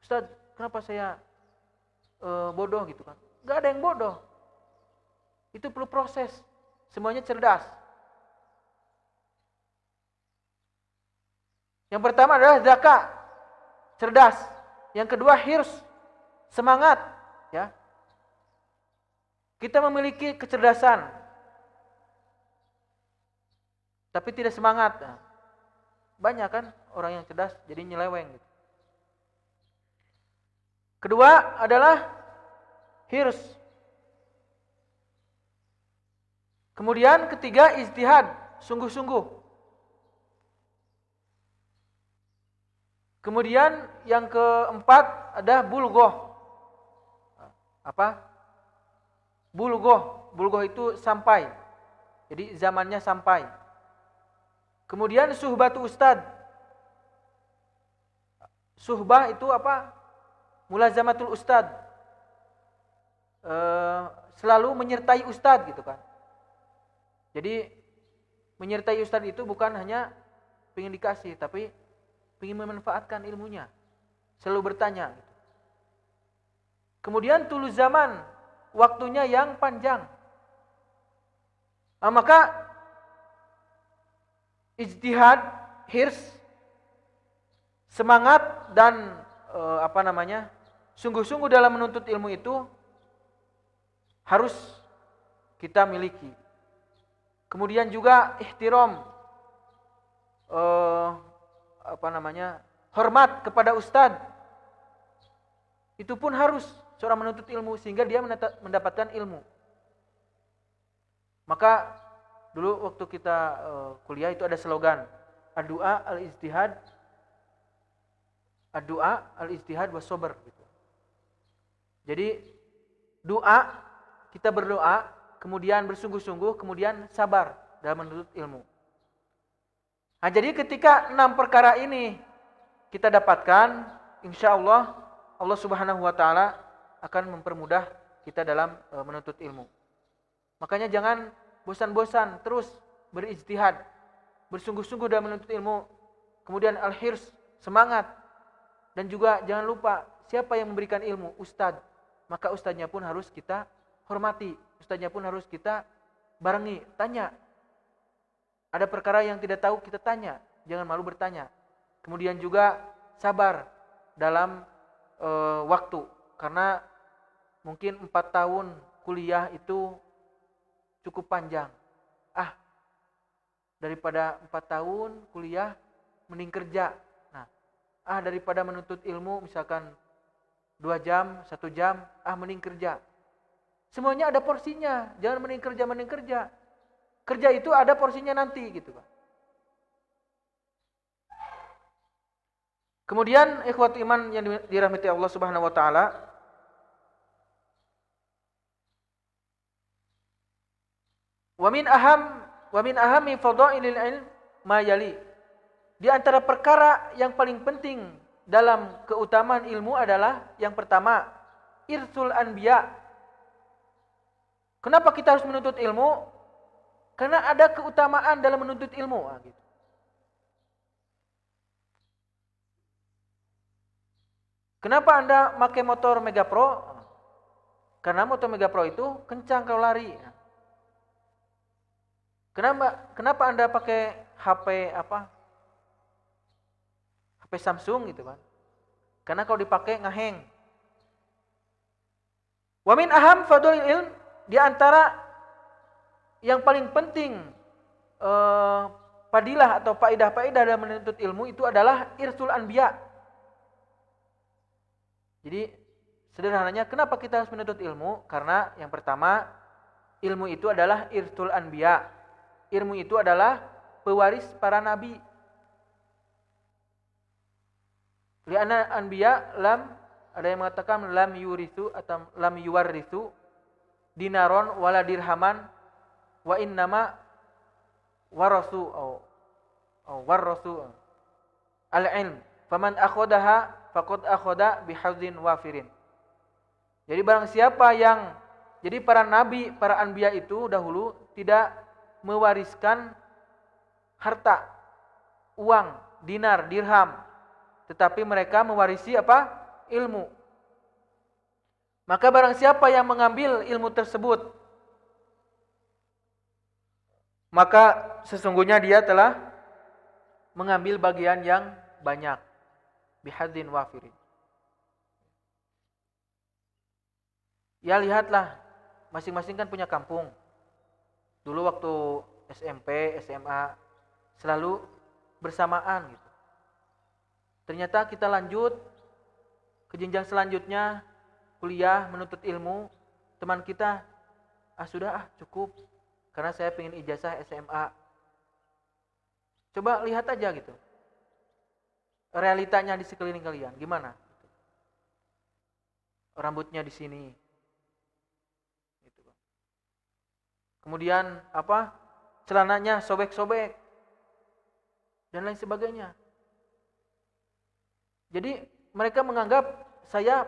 "Ustaz, kenapa saya bodoh gitu kan?" Gak ada yang bodoh. Itu perlu proses. Semuanya cerdas. Yang pertama adalah zakat, cerdas. Yang kedua hirs, semangat, ya. Kita memiliki kecerdasan, tapi tidak semangat. Nah, banyak kan orang yang cerdas jadi nyeleweng gitu. Kedua adalah hirs. Kemudian ketiga ijtihad, sungguh-sungguh. Kemudian yang keempat ada bulghah. Apa? Bulghah. Bulghah itu sampai. Jadi zamannya sampai. Kemudian suhbatu ustad. Suhbah itu apa? Mulazamatul ustad. Selalu menyertai ustad gitu kan. Jadi menyertai ustad itu bukan hanya pengen dikasih, tapi ingin memanfaatkan ilmunya, selalu bertanya. Kemudian tulus zaman, waktunya yang panjang. Maka ijtihad, hirs, semangat dan sungguh-sungguh dalam menuntut ilmu itu harus kita miliki. Kemudian juga ihtiram, hormat kepada ustadz. Itu pun harus seorang menuntut ilmu sehingga dia mendapatkan ilmu. Maka dulu waktu kita kuliah itu ada slogan ad-du'a al-ijtihad was sabr gitu. Jadi doa, kita berdoa, kemudian bersungguh-sungguh, kemudian sabar dalam menuntut ilmu. Nah, jadi ketika 6 perkara ini kita dapatkan, insya Allah Allah Subhanahu wa taala akan mempermudah kita dalam menuntut ilmu. Makanya jangan bosan-bosan, terus berijtihad, bersungguh-sungguh dalam menuntut ilmu. Kemudian al-hirs, semangat. Dan juga jangan lupa siapa yang memberikan ilmu, ustadz. Maka ustadznya pun harus kita hormati, ustadznya pun harus kita barengi, tanya. Ada perkara yang tidak tahu kita tanya, jangan malu bertanya. Kemudian juga sabar dalam waktu, karena mungkin 4 tahun kuliah itu cukup panjang. Daripada 4 tahun kuliah mending kerja. Nah, daripada menuntut ilmu misalkan 2 jam, 1 jam, mending kerja. Semuanya ada porsinya, jangan mending kerja. Kerja itu ada porsinya nanti gitu Pak. Kemudian ikhwat iman yang dirahmati Allah Subhanahu wa taala, wa min ahami fadailil ilm ma yali. Di antara perkara yang paling penting dalam keutamaan ilmu adalah yang pertama, irsul anbiya. Kenapa kita harus menuntut ilmu? Karena ada keutamaan dalam menuntut ilmu. Gitu. Kenapa Anda pakai motor Mega Pro? Karena motor Mega Pro itu kencang kalau lari. Kenapa Anda pakai HP apa? HP Samsung gitu kan? Karena kalau dipakai ngeheng. Wa min aham fadlil ilm, di antara yang paling penting fadilah atau faedah-faedah dalam menuntut ilmu itu adalah irsul anbiya. Jadi sederhananya kenapa kita harus menuntut ilmu? Karena yang pertama, ilmu itu adalah irsul anbiya. Ilmu itu adalah pewaris para nabi. Li'anna anbiya ada yang mengatakan lam yurisu atau lam yuwarrisu dinaron wala dirhaman wa innama warasu atau warasu al-ilm. Faman akhadaha faqad akhada bihadzin wafirin. Jadi barang siapa yang para nabi, para anbiya itu dahulu tidak mewariskan harta, uang, dinar, dirham, tetapi mereka mewarisi apa? Ilmu. Maka barang siapa yang mengambil ilmu tersebut, maka sesungguhnya dia telah mengambil bagian yang banyak. Bihadzin wafirin. Ya lihatlah, masing-masing kan punya kampung. Dulu waktu SMP, SMA selalu bersamaan gitu. Ternyata kita lanjut ke jenjang selanjutnya, kuliah menuntut ilmu, teman kita sudah cukup karena saya pengen ijazah SMA. Coba lihat aja gitu. Realitanya di sekeliling kalian gimana? Rambutnya di sini. Gitu. Kemudian apa? Celananya sobek-sobek dan lain sebagainya. Jadi mereka menganggap saya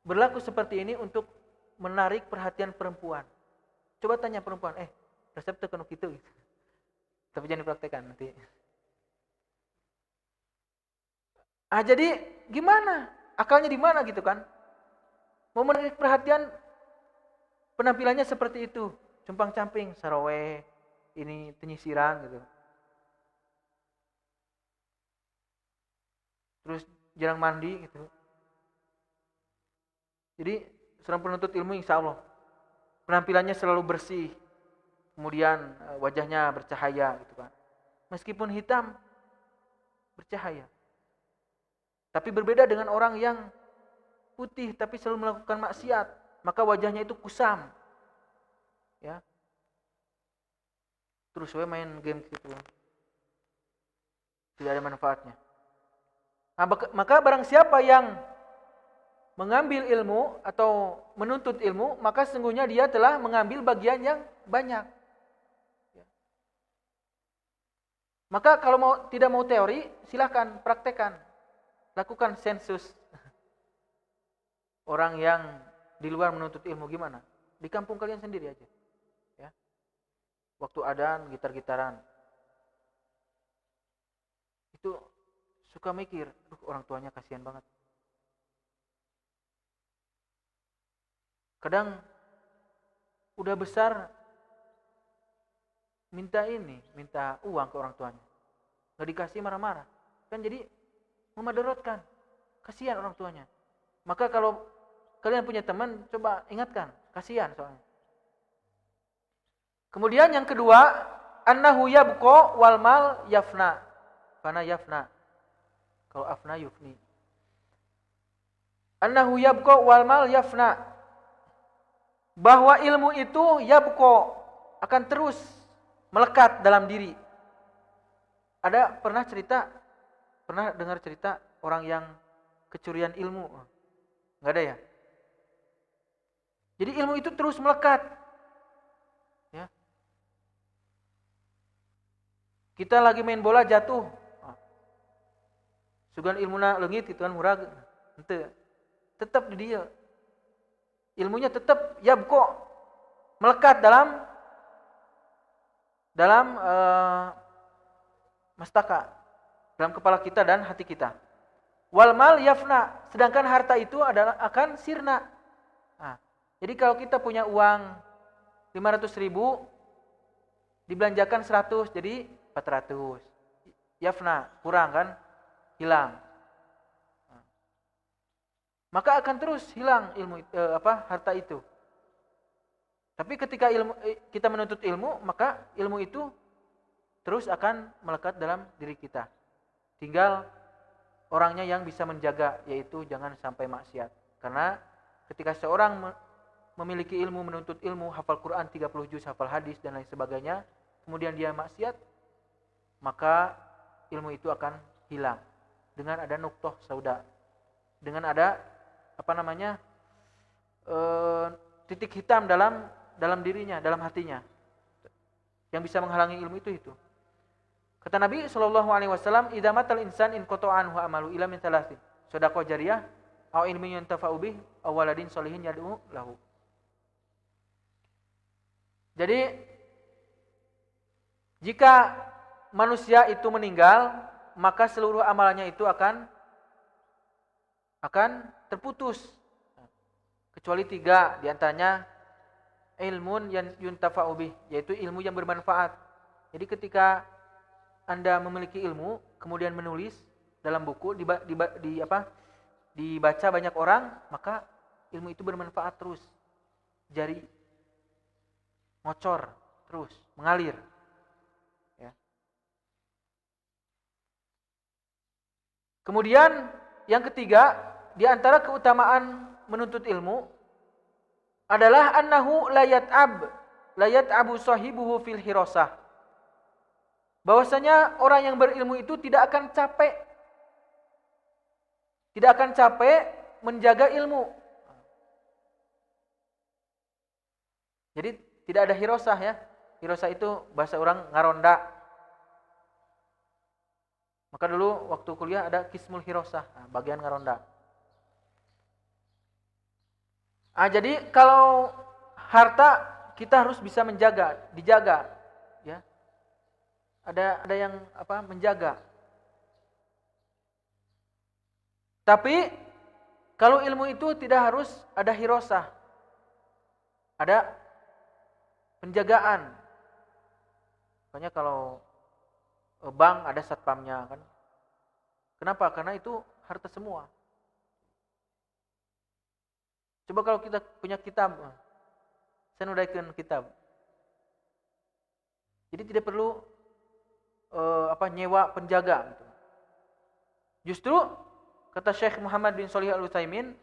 berlaku seperti ini untuk menarik perhatian perempuan. Coba tanya perempuan, resep tekan gitu. Tapi jangan dipraktekkan nanti. Jadi gimana? Akalnya di mana gitu kan? Mau menarik perhatian, penampilannya seperti itu, compang-camping, saraweh, ini penyisiran gitu. Terus jarang mandi gitu. Jadi seorang penuntut ilmu insya Allah penampilannya selalu bersih, kemudian wajahnya bercahaya gitu kan. Meskipun hitam, bercahaya. Tapi berbeda dengan orang yang putih tapi selalu melakukan maksiat, maka wajahnya itu kusam. Ya. Terus we main game gitu. Tidak ada manfaatnya. Nah, maka barang siapa yang mengambil ilmu atau menuntut ilmu, maka sesungguhnya dia telah mengambil bagian yang banyak. Ya. Maka kalau tidak mau teori, silakan praktekkan. Lakukan sensus orang yang di luar menuntut ilmu gimana? Di kampung kalian sendiri aja. Ya. Waktu adzan, gitar-gitaran. Itu suka mikir, orang tuanya kasihan banget. Kadang udah besar minta uang ke orang tuanya. Nggak dikasih marah-marah. Kan jadi memadaratkan. Kasihan orang tuanya. Maka kalau kalian punya teman, coba ingatkan. Kasihan soalnya. Kemudian yang kedua, annahu yabqa wal mal yafna. Fana yafna. Kalau afna yufni. Annahu yabqa wal mal yafna. Bahwa ilmu itu yabqa, akan terus melekat dalam diri. Ada pernah dengar cerita orang yang kecurian ilmu? Enggak ada ya? Jadi ilmu itu terus melekat. Ya. Kita lagi main bola jatuh. Sugan ilmuna leungit gitu kan murag. Henteu. Tetap di dia. Ilmunya tetap yabqa, melekat dalam mastaka, dalam kepala kita dan hati kita. Wal mal yafna, sedangkan harta itu akan sirna. Nah, jadi kalau kita punya uang 500.000, dibelanjakan 100 jadi 400. Yafna, kurang kan? Hilang. Maka akan terus hilang harta itu. Tapi ketika kita menuntut ilmu, maka ilmu itu terus akan melekat dalam diri kita. Tinggal orangnya yang bisa menjaga, yaitu jangan sampai maksiat. Karena ketika seorang memiliki ilmu, menuntut ilmu, hafal Quran 30 juz, hafal hadis dan lain sebagainya, kemudian dia maksiat, maka ilmu itu akan hilang. Dengan ada nuqtoh sauda. Dengan ada titik hitam dalam dirinya, dalam hatinya, yang bisa menghalangi ilmu itu. Kata Nabi SAW, "Idza matal insan in qata'a anhu amalu illa min thalathin, shadaqah jariyah, aw ilmin yuntafa'u bih, aw waladin sholihin yad'u lahu." Jadi jika manusia itu meninggal, maka seluruh amalannya itu akan terputus. Kecuali 3, diantaranya ilmun yang yuntafa'u bih, yaitu ilmu yang bermanfaat. Jadi ketika Anda memiliki ilmu, kemudian menulis dalam buku, dibaca banyak orang, maka ilmu itu bermanfaat terus. Jari ngocor terus, mengalir. Ya. Kemudian yang ketiga, di antara keutamaan menuntut ilmu adalah annahu la yat'abu sahibuhu fil hirasah. Bahwasanya orang yang berilmu itu tidak akan capek. Tidak akan capek menjaga ilmu. Jadi tidak ada hirasah ya. Hirasah itu bahasa orang ngaronda. Maka dulu waktu kuliah ada kismul hirasah, bagian ngaronda. Jadi kalau harta kita harus bisa dijaga, ya. Ada yang menjaga. Tapi kalau ilmu itu tidak harus ada hirasah. Ada penjagaan. Makanya kalau bank ada satpamnya kan. Kenapa? Karena itu harta semua. Coba kalau kita punya kitab, saya nudaikan kitab. Jadi tidak perlu nyewa penjaga. Gitu. Justru kata Syekh Muhammad bin Shalih Al-Utsaimin,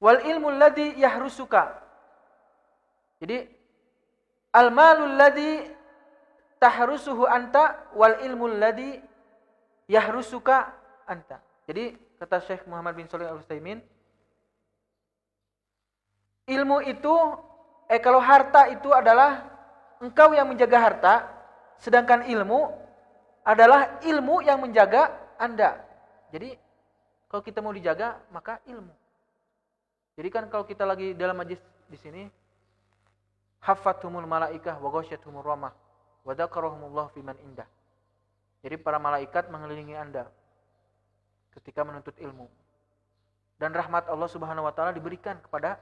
wal ilmu alladhi yahrusuka. Jadi al malul ladzi tahrusuhu anta wal ilmu alladhi yahrusuka anta. Jadi kata Syekh Muhammad bin Shalih Al-Utsaimin, ilmu itu, kalau harta itu adalah engkau yang menjaga harta, sedangkan ilmu adalah ilmu yang menjaga Anda. Jadi kalau kita mau dijaga, maka ilmu. Jadi kan kalau kita lagi dalam majlis di sini, haffathumul malaikah wa ghasyiyatuhumur rahmah wa dzakarahumullah fiman indah. Jadi para malaikat mengelilingi Anda ketika menuntut ilmu. Dan rahmat Allah Subhanahu wa taala diberikan kepada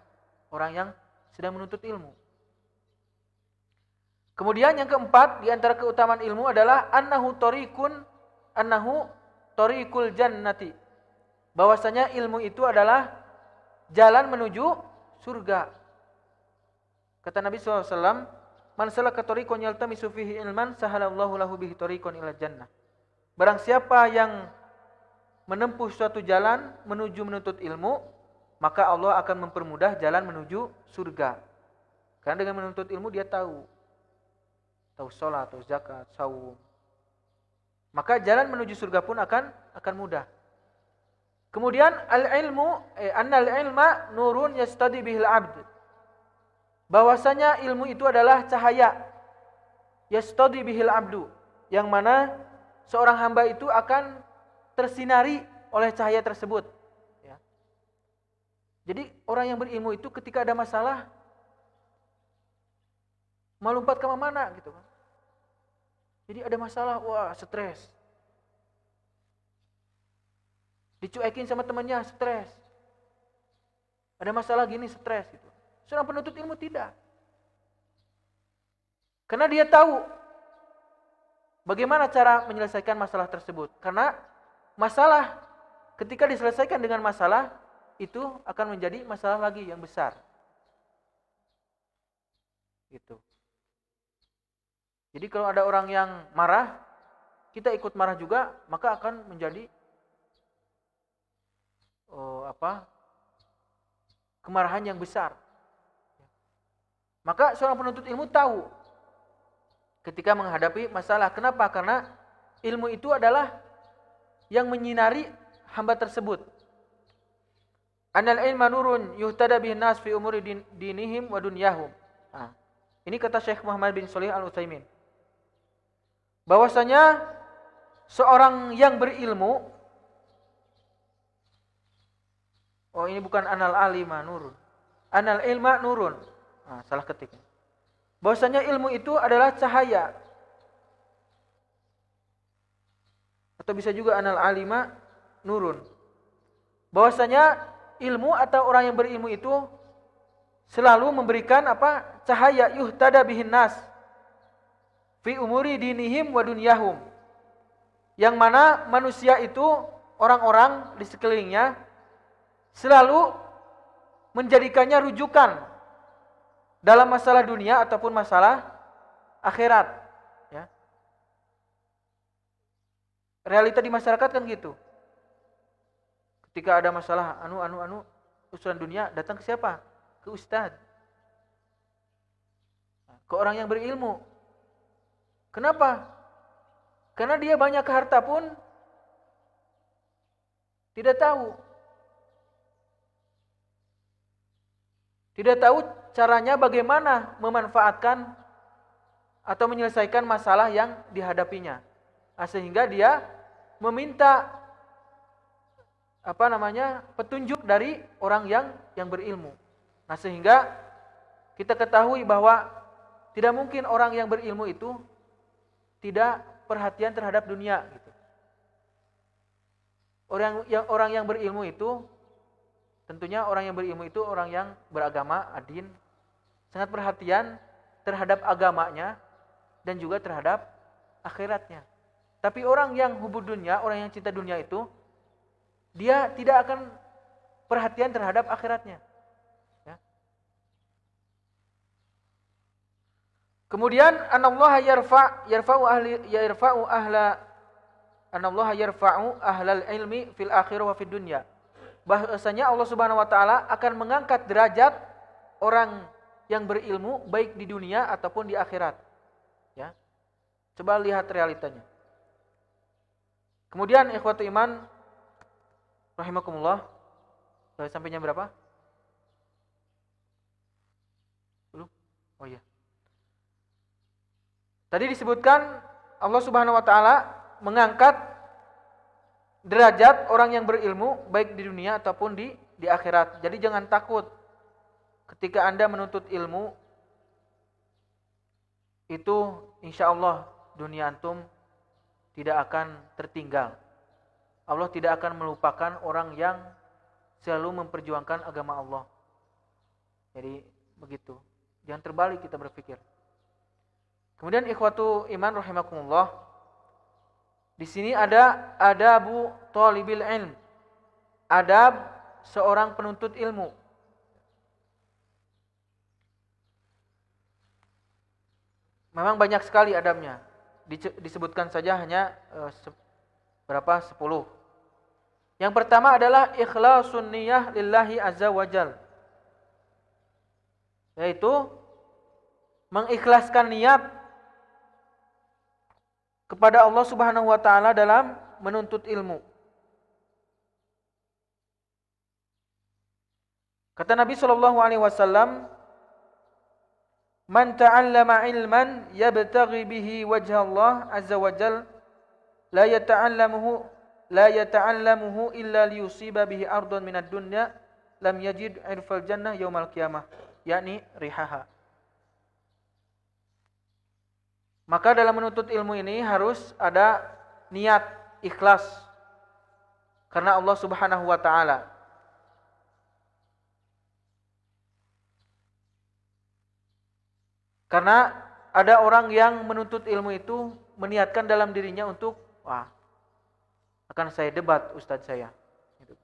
orang yang sedang menuntut ilmu. Kemudian yang keempat, di antara keutamaan ilmu adalah annahu tariqul jannati. Bahwasanya ilmu itu adalah jalan menuju surga. Kata Nabi SAW, man salaka tariqan yaltamisu fihi ilman sahalallahu lahu bihi tariqan ila jannah. Barang siapa yang menempuh suatu jalan menuju menuntut ilmu, maka Allah akan mempermudah jalan menuju surga. Karena dengan menuntut ilmu dia tahu sholat, tahu zakat, saum. Maka jalan menuju surga pun akan mudah. Kemudian annal ilma nurun yastadi bihil abd. Bahwasanya ilmu itu adalah cahaya yastadi bihil abdu, yang mana seorang hamba itu akan tersinari oleh cahaya tersebut. Jadi orang yang berilmu itu ketika ada masalah mau lompat ke mana gitu kan. Jadi ada masalah, wah stres. Dicuekin sama temannya, stres. Ada masalah gini, stres gitu. Seorang penuntut ilmu tidak. Karena dia tahu bagaimana cara menyelesaikan masalah tersebut. Karena masalah ketika diselesaikan dengan masalah itu akan menjadi masalah lagi yang besar. Gitu. Jadi kalau ada orang yang marah, kita ikut marah juga, maka akan menjadi kemarahan yang besar. Maka seorang penuntut ilmu tahu ketika menghadapi masalah. Kenapa? Karena ilmu itu adalah yang menyinari hamba tersebut. Anal ilma nurun yuhtada bihin nas fi umuri dinihim wa dunyahum. Nah, ini kata Syekh Muhammad bin Shalih Al-Utsaimin. Bahwasanya seorang yang berilmu, ini bukan anal alima nurun. Anal ilma nurun. Nah, salah ketik. Bahwasanya ilmu itu adalah cahaya. Atau bisa juga anal alima nurun. Bahwasanya ilmu atau orang yang berilmu itu selalu memberikan cahaya yuhtada bihin nas fi umuri dinihim wa dunyahum. Yang mana manusia itu, orang-orang di sekelilingnya selalu menjadikannya rujukan dalam masalah dunia ataupun masalah akhirat. Ya. Realita di masyarakat kan gitu. Ketika ada masalah urusan dunia, datang ke siapa? Ke ustadz. Ke orang yang berilmu. Kenapa? Karena dia banyak harta pun tidak tahu. Tidak tahu caranya bagaimana memanfaatkan atau menyelesaikan masalah yang dihadapinya. Nah, sehingga dia meminta petunjuk dari orang yang berilmu. Nah, sehingga kita ketahui bahwa tidak mungkin orang yang berilmu itu tidak perhatian terhadap dunia gitu. Orang yang berilmu itu tentunya orang yang berilmu itu orang yang beragama, adin, sangat perhatian terhadap agamanya dan juga terhadap akhiratnya. Tapi orang yang hubud dunia, orang yang cinta dunia itu, dia tidak akan perhatian terhadap akhiratnya. Ya. Kemudian anallaha yarfa'u ahlal ilmi fil akhirah wa fid dunya. Bahwasanya Allah Subhanahu wa taala akan mengangkat derajat orang yang berilmu baik di dunia ataupun di akhirat. Ya. Coba lihat realitanya. Kemudian ikhwatu iman rahimakumullah, sampai jam berapa? Belum? Oh iya. Tadi disebutkan Allah Subhanahu wa taala mengangkat derajat orang yang berilmu baik di dunia ataupun di akhirat. Jadi jangan takut ketika Anda menuntut ilmu, itu insya Allah dunia antum tidak akan tertinggal. Allah tidak akan melupakan orang yang selalu memperjuangkan agama Allah. Jadi begitu. Jangan terbalik kita berpikir. Kemudian ikhwatu iman rahimakumullah, di sini ada adabu thalibil ilm. Adab seorang penuntut ilmu. Memang banyak sekali adabnya. Disebutkan saja hanya 10. Yang pertama adalah ikhlasun niyah lillahi azza wajal. Yaitu mengikhlaskan niat kepada Allah Subhanahu wa taala dalam menuntut ilmu. Kata Nabi sallallahu alaihi wasallam, "Man ta'allama ilman yabtaghi bihi wajha Allah azza wa jalla la yata'allamuhu illa liyusiba bihi ardan minad dunya lam yajid 'irfal jannah yaumal qiyamah." Yakni rihaha. Maka dalam menuntut ilmu ini harus ada niat ikhlas karena Allah Subhanahu wa taala. Karena ada orang yang menuntut ilmu itu meniatkan dalam dirinya untuk, wah, akan saya debat ustadz saya. Gitu.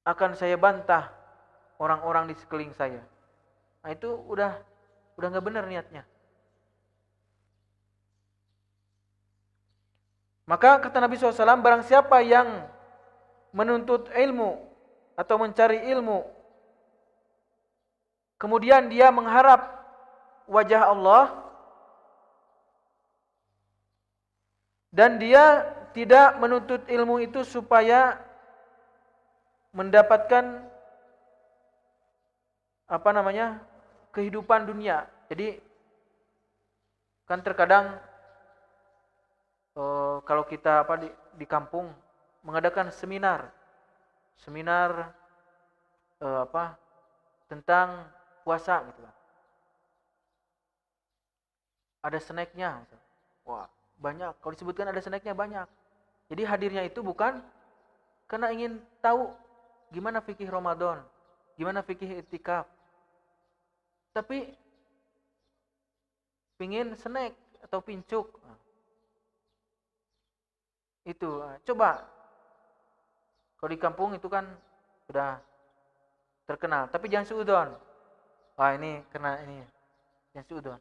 Akan saya bantah orang-orang di sekeliling saya. Nah itu udah nggak benar niatnya. Maka kata Nabi SAW, barang siapa yang menuntut ilmu atau mencari ilmu, kemudian dia mengharap wajah Allah, dan dia tidak menuntut ilmu itu supaya mendapatkan kehidupan dunia. Jadi kan terkadang kalau kita di kampung mengadakan seminar tentang puasa gitu kan. Ada snacknya. Wah, banyak. Kalau disebutkan ada snacknya banyak. Jadi hadirnya itu bukan karena ingin tahu gimana fikih Ramadan, gimana fikih i'tikaf. Tapi pingin snack atau pincuk. Itu coba kalau di kampung itu kan sudah terkenal, tapi jangan suudon. Wah, ini kena ini, jangan suudon.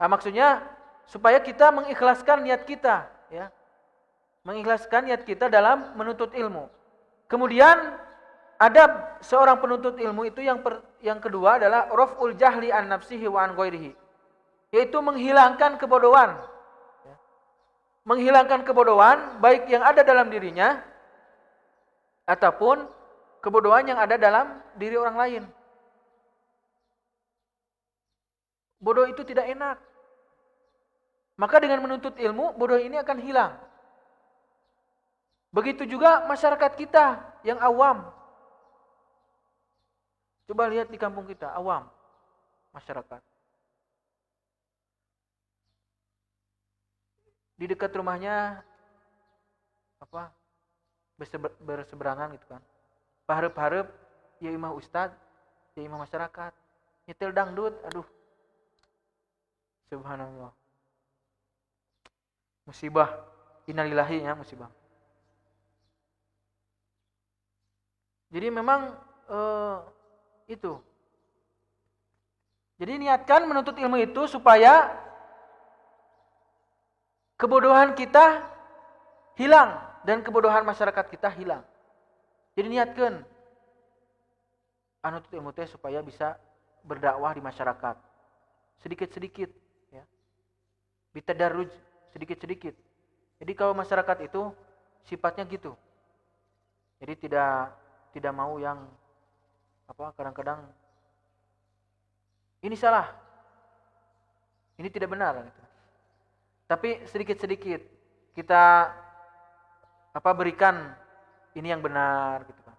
Nah, maksudnya supaya kita mengikhlaskan niat kita, ya, mengikhlaskan niat kita dalam menuntut ilmu. Kemudian adab seorang penuntut ilmu itu yang kedua adalah raf'ul jahli an nafsihi wa an ghairihi, yaitu menghilangkan kebodohan. Menghilangkan kebodohan baik yang ada dalam dirinya ataupun kebodohan yang ada dalam diri orang lain. Bodoh itu tidak enak. Maka dengan menuntut ilmu, bodoh ini akan hilang. Begitu juga masyarakat kita yang awam. Coba lihat di kampung kita, awam masyarakat. Di dekat rumahnya berseberangan gitu kan. Paharep-harep ya imah ustad, ya imah masyarakat. Nyetel dangdut, aduh. Subhanallah. Musibah. Innalillahi, ya, musibah. Jadi memang itu. Jadi niatkan menuntut ilmu itu supaya kebodohan kita hilang dan kebodohan masyarakat kita hilang. Jadi niatkan menuntut ilmu teh supaya bisa berdakwah di masyarakat. Sedikit-sedikit, ya. Bitadarruj, sedikit-sedikit. Jadi kalau masyarakat itu sifatnya gitu. Jadi tidak mau yang kadang-kadang ini salah. Ini tidak benar gitu. Tapi sedikit-sedikit kita berikan ini yang benar gitu kan.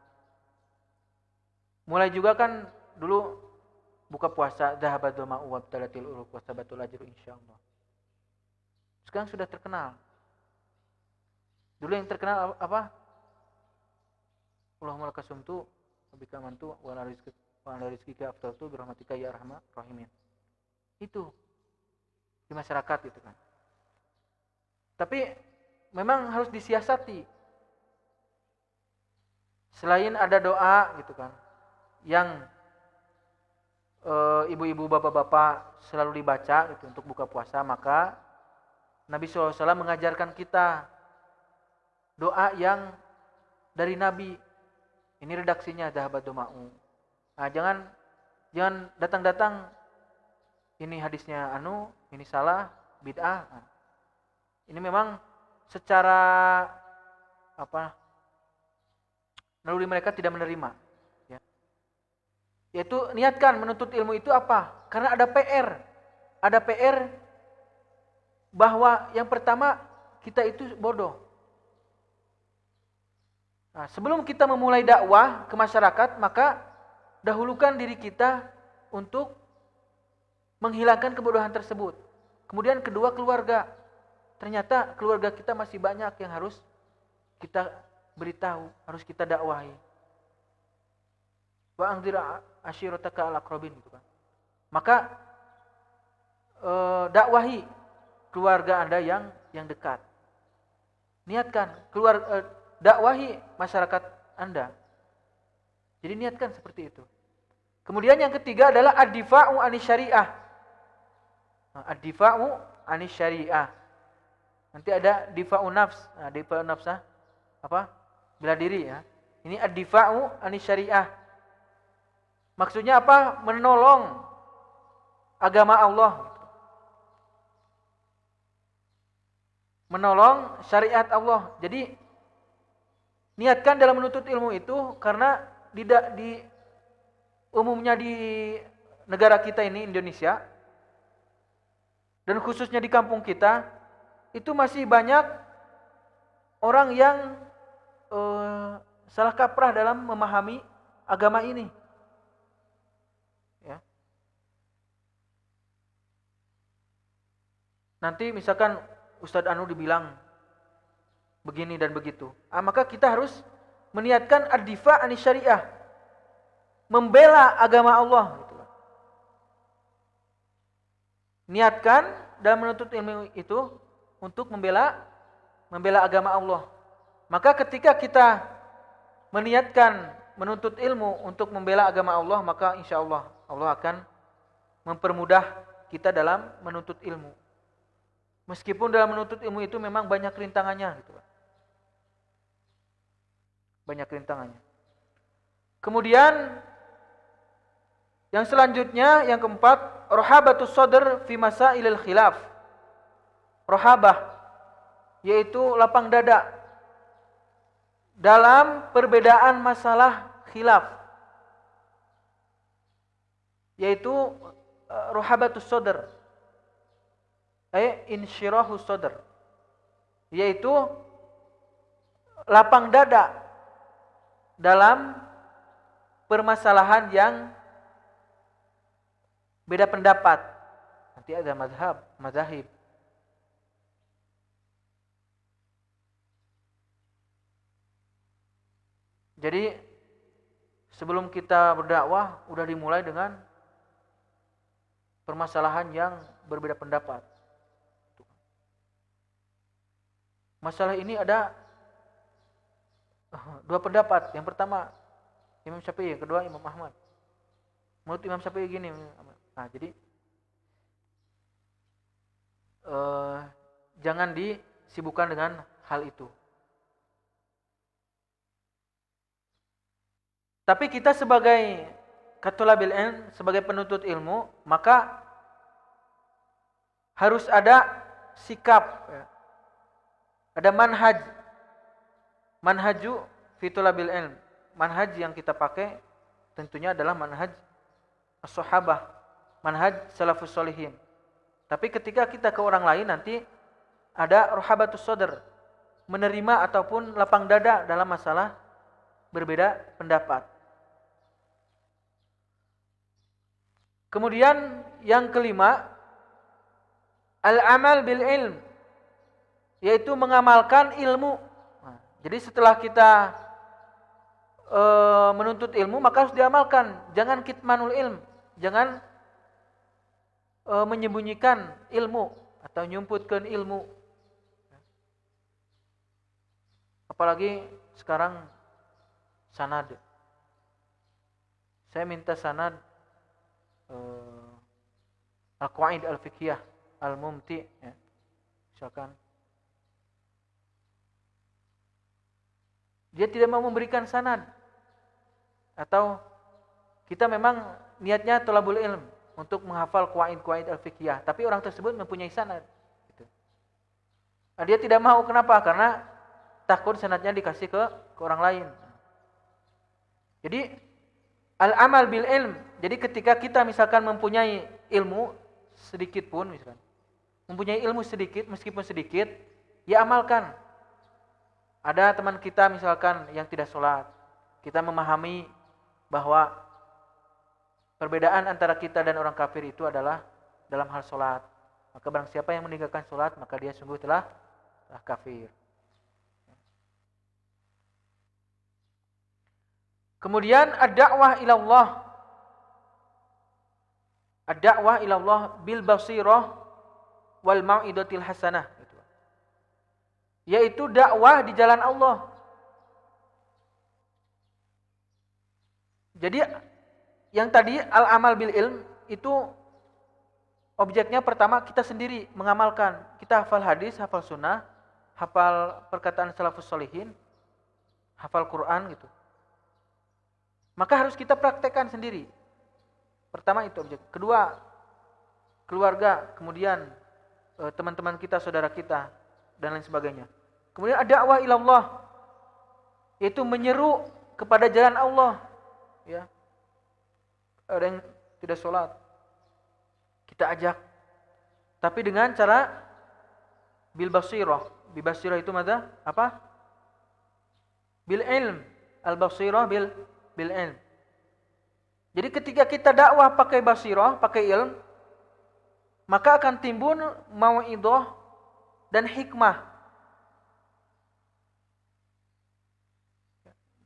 Mulai juga kan dulu buka puasa zahabadul ma'u wabtalatil uruq wasabatul ajru insyaallah. Sekarang sudah terkenal. Dulu yang terkenal apa? Allahumma lakasumtu wabika mantu wa ala rizqika aftaltu birahmatika ya arhamar rahimin. Itu di masyarakat gitu kan. Tapi memang harus disiasati. Selain ada doa gitu kan, yang ibu-ibu bapak-bapak selalu dibaca gitu untuk buka puasa, maka Nabi SAW mengajarkan kita doa yang dari Nabi. Ini redaksinya zahabadu ma'u. Nah, jangan datang-datang ini hadisnya ini salah, bid'ah. Nah, ini memang secara naluri mereka tidak menerima, ya. Yaitu niatkan menuntut ilmu itu apa? Karena ada PR bahwa yang pertama kita itu bodoh. Nah, sebelum kita memulai dakwah ke masyarakat, maka dahulukan diri kita untuk menghilangkan kebodohan tersebut. Kemudian kedua, keluarga. Ternyata keluarga kita masih banyak yang harus kita beritahu, harus kita dakwahi. Wa anzir ashirataka al-aqrabin gitu kan. maka dakwahi keluarga Anda yang dekat. Niatkan dakwahi masyarakat Anda. Jadi niatkan seperti itu. Kemudian yang ketiga adalah ad-difa'u anis syariah. Ad-difa'u anis syariah. Nanti ada difa'u nafs. Difa'u nafs apa? Bela diri ya. Ini ad-difa'u anis syariah. Maksudnya apa? Menolong agama Allah. Menolong syariat Allah. Jadi niatkan dalam menuntut ilmu itu karena umumnya di negara kita ini Indonesia dan khususnya di kampung kita itu masih banyak orang yang salah kaprah dalam memahami agama ini. Ya. Nanti misalkan Ustadz Anu dibilang begini dan begitu. Maka kita harus meniatkan ad-difa' anis syariah. Membela agama Allah. Niatkan dalam menuntut ilmu itu untuk membela agama Allah. Maka ketika kita meniatkan menuntut ilmu untuk membela agama Allah, maka insya Allah Allah akan mempermudah kita dalam menuntut ilmu. Meskipun dalam menuntut ilmu itu memang banyak rintangannya gitu. Banyak rintangannya. Kemudian yang selanjutnya, yang keempat, rohabatus sadr fi masailil khilaf. Rohabah, yaitu lapang dada dalam perbedaan masalah khilaf. Yaitu rohabatus sadr, insyirahus sadr, yaitu lapang dada dalam permasalahan yang beda pendapat. Nanti ada mazhab. Jadi sebelum kita berdakwah udah dimulai dengan permasalahan yang berbeda pendapat. Masalah ini ada dua pendapat. Yang pertama Imam Syafi'i, yang kedua Imam Ahmad. Menurut Imam Syafi'i gini. Nah, jadi jangan disibukkan dengan hal itu. Tapi kita sebagai katulabil ilm, sebagai penuntut ilmu, maka harus ada sikap, ya. Ada manhaju fitulabil ilm. Manhaj yang kita pakai tentunya adalah manhaj as-sahabah, manhaj salafus sholihin. Tapi ketika kita ke orang lain nanti ada rohabatus sadr, menerima ataupun lapang dada dalam masalah berbeda pendapat. Kemudian yang kelima, al-amal bil ilm, yaitu mengamalkan ilmu. Nah, jadi setelah kita menuntut ilmu maka harus diamalkan. Jangan kitmanul ilm, jangan menyembunyikan ilmu atau nyumputkan ilmu. Apalagi sekarang sanad. Saya minta sanad al-qawaid al-fiqhiyah al-mumti, ya. Misalkan dia tidak mau memberikan sanad, atau kita memang niatnya thalabul ilm untuk menghafal qawaid al-fiqhiyah, tapi orang tersebut mempunyai sanad gitu. Nah, dia tidak mau, kenapa? Karena takut sanadnya dikasih ke orang lain. Jadi al-amal bil ilm, jadi ketika kita misalkan mempunyai ilmu sedikit pun, misalkan mempunyai ilmu sedikit, meskipun sedikit, ya amalkan. Ada teman kita misalkan yang tidak sholat, kita memahami bahwa perbedaan antara kita dan orang kafir itu adalah dalam hal sholat. Maka barang siapa yang meninggalkan sholat, maka dia sungguh telah kafir. Kemudian ad-da'wah ilallah, ad-da'wah ila Allah bil basirah wal mau'idatil hasanah, gitu. Yaitu dakwah di jalan Allah. Jadi yang tadi al-amal bil ilm itu objeknya pertama kita sendiri mengamalkan. Kita hafal hadis, hafal sunnah, hafal perkataan salafus sholihin, hafal Quran gitu. Maka harus kita praktekkan sendiri. Pertama itu objek. Kedua, keluarga, kemudian teman-teman kita, saudara kita, dan lain sebagainya. Kemudian ada dakwah ilallah, yaitu menyeru kepada jalan Allah. Ya, ada yang tidak sholat, kita ajak, tapi dengan cara bil basirah. Bil basirah itu apa? Bil ilm. Al basirah bil ilm. Jadi ketika kita dakwah pakai basirah, pakai ilm, maka akan timbul mau'idhah dan hikmah.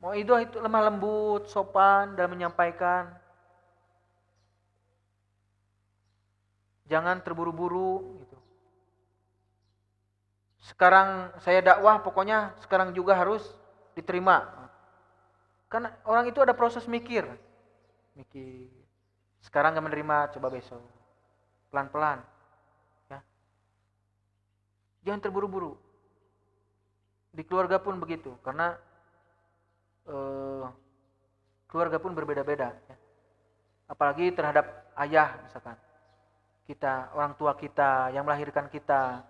Mau'idhah itu lemah lembut, sopan dalam menyampaikan. Jangan terburu-buru gitu. Sekarang saya dakwah, pokoknya sekarang juga harus diterima. Kan orang itu ada proses mikir. Sekarang gak menerima, coba besok. Pelan-pelan. Ya. Jangan terburu-buru. Di keluarga pun begitu, karena keluarga pun berbeda-beda. Ya. Apalagi terhadap ayah misalkan. Kita, orang tua kita, yang melahirkan kita,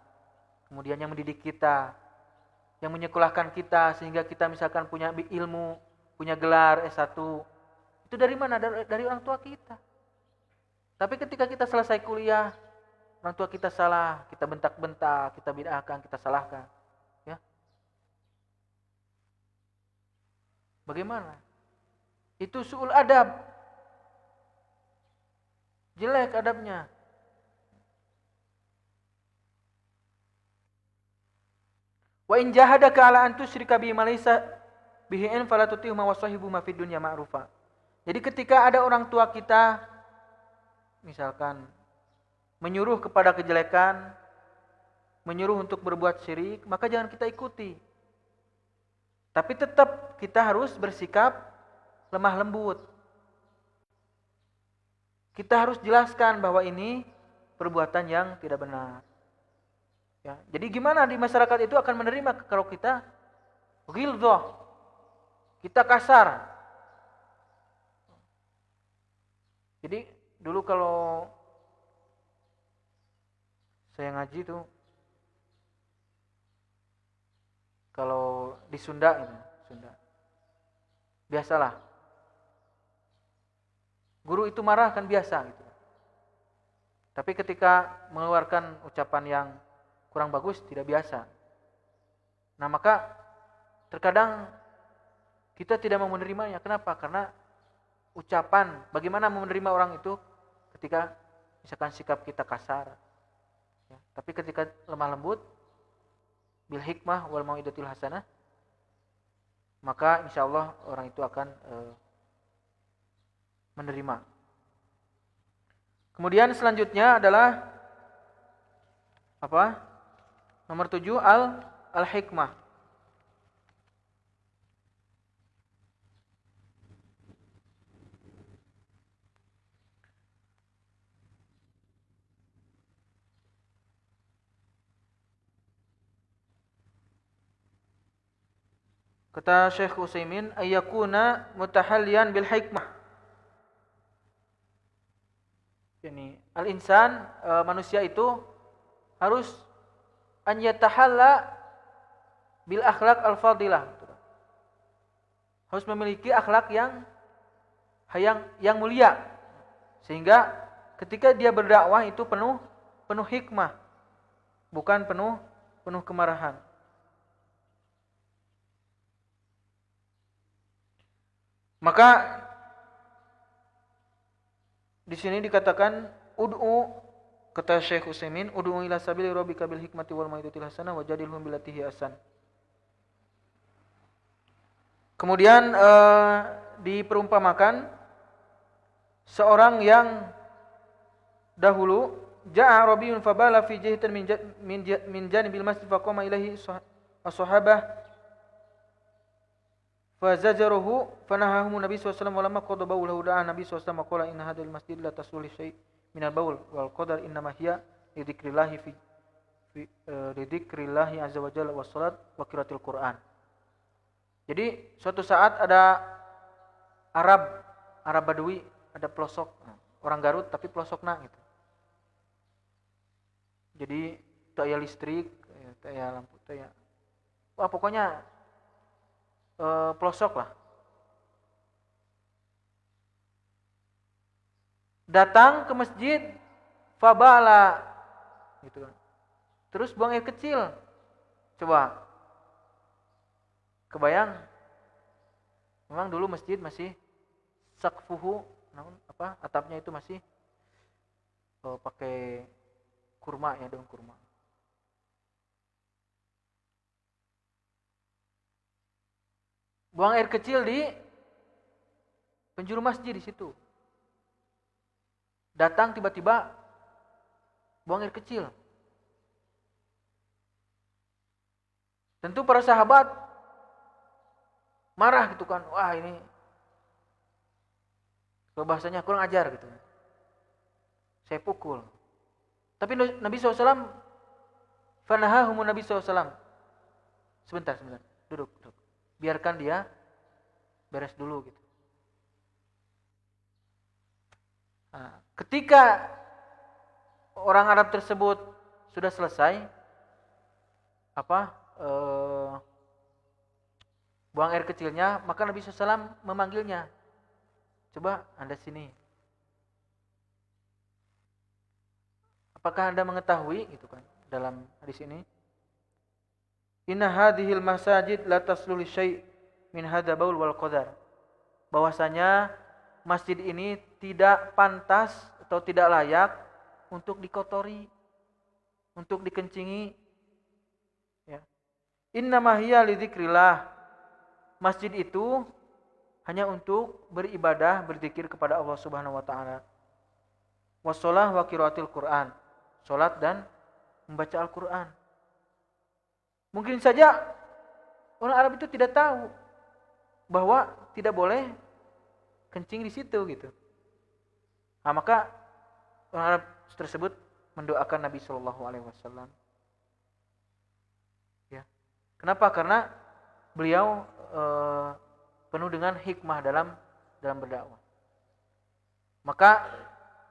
kemudian yang mendidik kita, yang menyekolahkan kita, sehingga kita misalkan punya ilmu, punya gelar S1, itu dari mana? Dari orang tua kita. Tapi ketika kita selesai kuliah, orang tua kita salah, kita bentak-bentak, kita bid'ahkan, kita salahkan. Ya. Bagaimana? Itu su'ul adab. Jelek adabnya. Wa in jahadaka ala an tusyrika bi ma laysa bihi in fala tutihuma wa sahibuma fid dunya ma'rufa. Jadi ketika ada orang tua kita misalkan menyuruh kepada kejelekan, menyuruh untuk berbuat syirik, maka jangan kita ikuti. Tapi tetap kita harus bersikap lemah lembut. Kita harus jelaskan bahwa ini perbuatan yang tidak benar. Ya, jadi gimana di masyarakat itu akan menerima kalau kita ghilzah, kita kasar. Jadi dulu kalau saya ngaji tuh, kalau di Sunda gitu, biasalah. Guru itu marah kan biasa gitu. Tapi ketika mengeluarkan ucapan yang kurang bagus tidak biasa. Nah maka terkadang kita tidak mau menerimanya. Kenapa? Karena ucapan, bagaimana menerima orang itu ketika misalkan sikap kita kasar. Ya, tapi ketika lemah lembut, bil hikmah wal mau'idatil hasanah, maka insya Allah orang itu akan menerima. Kemudian selanjutnya adalah apa? Nomor 7 al-hikmah. Kata Syekh Utsaimin, ayyakuna mutahalliyan bil hikmah. Yani al-insan, manusia itu harus an yatahalla bil akhlak al-fadilah. Harus memiliki akhlak yang mulia. Sehingga ketika dia berdakwah itu penuh hikmah, bukan penuh kemarahan. Maka di sini dikatakan ud'u, kata Syekh Utsaimin, ud'u ila sabili rabbika bil hikmati wal mau'izatil hasanah wajadilhum billati hi ahsan. Kemudian diperumpamakan seorang yang dahulu ja'a Rabiun fabala fi jahitan min janibil masjid faqama ilaihi as-sahabah fazajaruhu fanahahum Nabi sallallahu alaihi wasallam walamma qada bawlahu da'a Nabi sallallahu alaihi wasallam qala inna hadzal masjid la taslu li syai' min al-bawl wal qadar innama hiya li dzikrillah fi li dzikrillah azza wa jalla was salat wa qiraatil Qur'an. Jadi suatu saat ada Arab Badui, ada pelosok orang Garut tapi pelosokna gitu. Jadi tak aya listrik, tak aya lampu, tak aya. Wah, pokoknya pelosok lah. Datang ke masjid fabala gitu kan. Terus buang air kecil. Coba kebayang? Memang dulu masjid masih sakfuhu, atapnya itu masih pakai kurma ya, daun kurma. Buang air kecil di penjuru masjid di situ. Datang tiba-tiba buang air kecil. Tentu para sahabat marah gitu kan. Wah, ini kalau bahasanya kurang ajar gitu. Saya pukul. Tapi Nabi SAW fanahahumun Nabi SAW. Sebentar. Duduk. Biarkan dia beres dulu gitu. Nah, ketika orang Arab tersebut sudah selesai buang air kecilnya, maka Nabi SAW memanggilnya. Coba Anda sini. Apakah Anda mengetahui gitu kan dalam hadis ini? Inna hadhil masajid la taslu li syai' min hadza baul wal qadar. Bahwasanya masjid ini tidak pantas atau tidak layak untuk dikotori, untuk dikencingi. Ya. Innama hiya li dzikrillah. Masjid itu hanya untuk beribadah, berzikir kepada Allah Subhanahu wa taala. Wassalah wa qiraatil Qur'an. Salat dan membaca Al-Qur'an. Mungkin saja orang Arab itu tidak tahu bahwa tidak boleh kencing di situ gitu. Nah, maka orang Arab tersebut mendoakan Nabi Shallallahu Alaihi Wasallam. Ya, kenapa? Karena beliau penuh dengan hikmah dalam berdakwah. Maka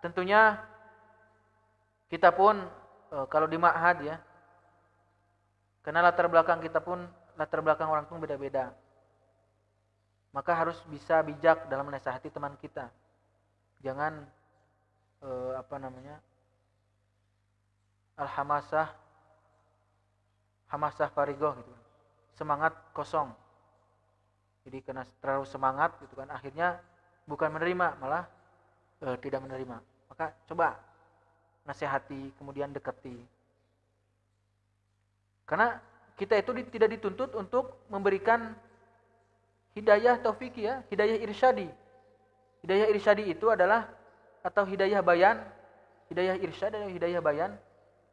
tentunya kita pun kalau di ma'had ya. Karena latar belakang kita pun, latar belakang orang pun beda-beda. Maka harus bisa bijak dalam menasihati teman kita. Jangan hamasah farigoh gitu. Semangat kosong. Jadi karena terlalu semangat gitu kan, akhirnya bukan menerima, malah tidak menerima. Maka coba nasihati, kemudian dekati. Karena kita itu tidak dituntut untuk memberikan hidayah taufiki ya, hidayah irsyadi. Hidayah irsyadi itu adalah atau hidayah bayan, hidayah irsyad dan hidayah bayan.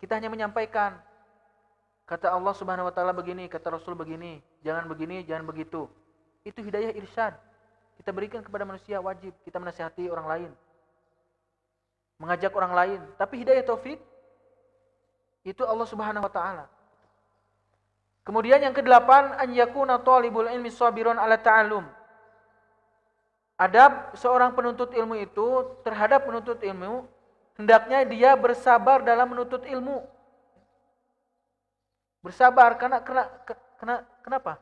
Kita hanya menyampaikan. Kata Allah Subhanahu wa taala begini, kata Rasul begini, jangan begini, jangan begitu. Itu hidayah irsyad. Kita berikan kepada manusia, wajib kita menasihati orang lain. Mengajak orang lain, tapi hidayah taufik itu Allah Subhanahu wa taala. Kemudian yang kedelapan, an yakuna talibul ilmi sabiron ala ta'allum. Adab seorang penuntut ilmu itu terhadap penuntut ilmu, hendaknya dia bersabar dalam menuntut ilmu. Bersabar kenapa?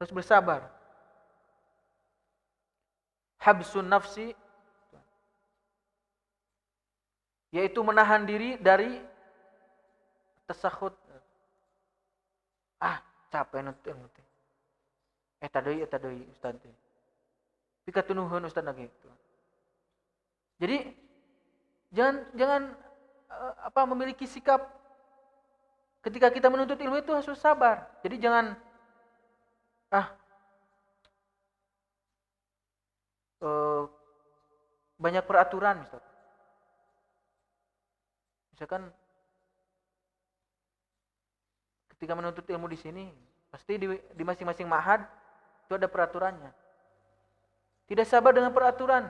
Harus bersabar. Habsun nafsi, yaitu menahan diri dari tasakhut. Capek nuntut ilmu teh. Eta deui Ustaz teh. Pikatunuhun Ustaz lagi. Jadi jangan memiliki sikap ketika kita menuntut ilmu itu harus sabar. Jadi jangan banyak peraturan Ustaz. Misalkan ketika menuntut ilmu di sini, pasti di masing-masing ma'had itu ada peraturannya. Tidak sabar dengan peraturan.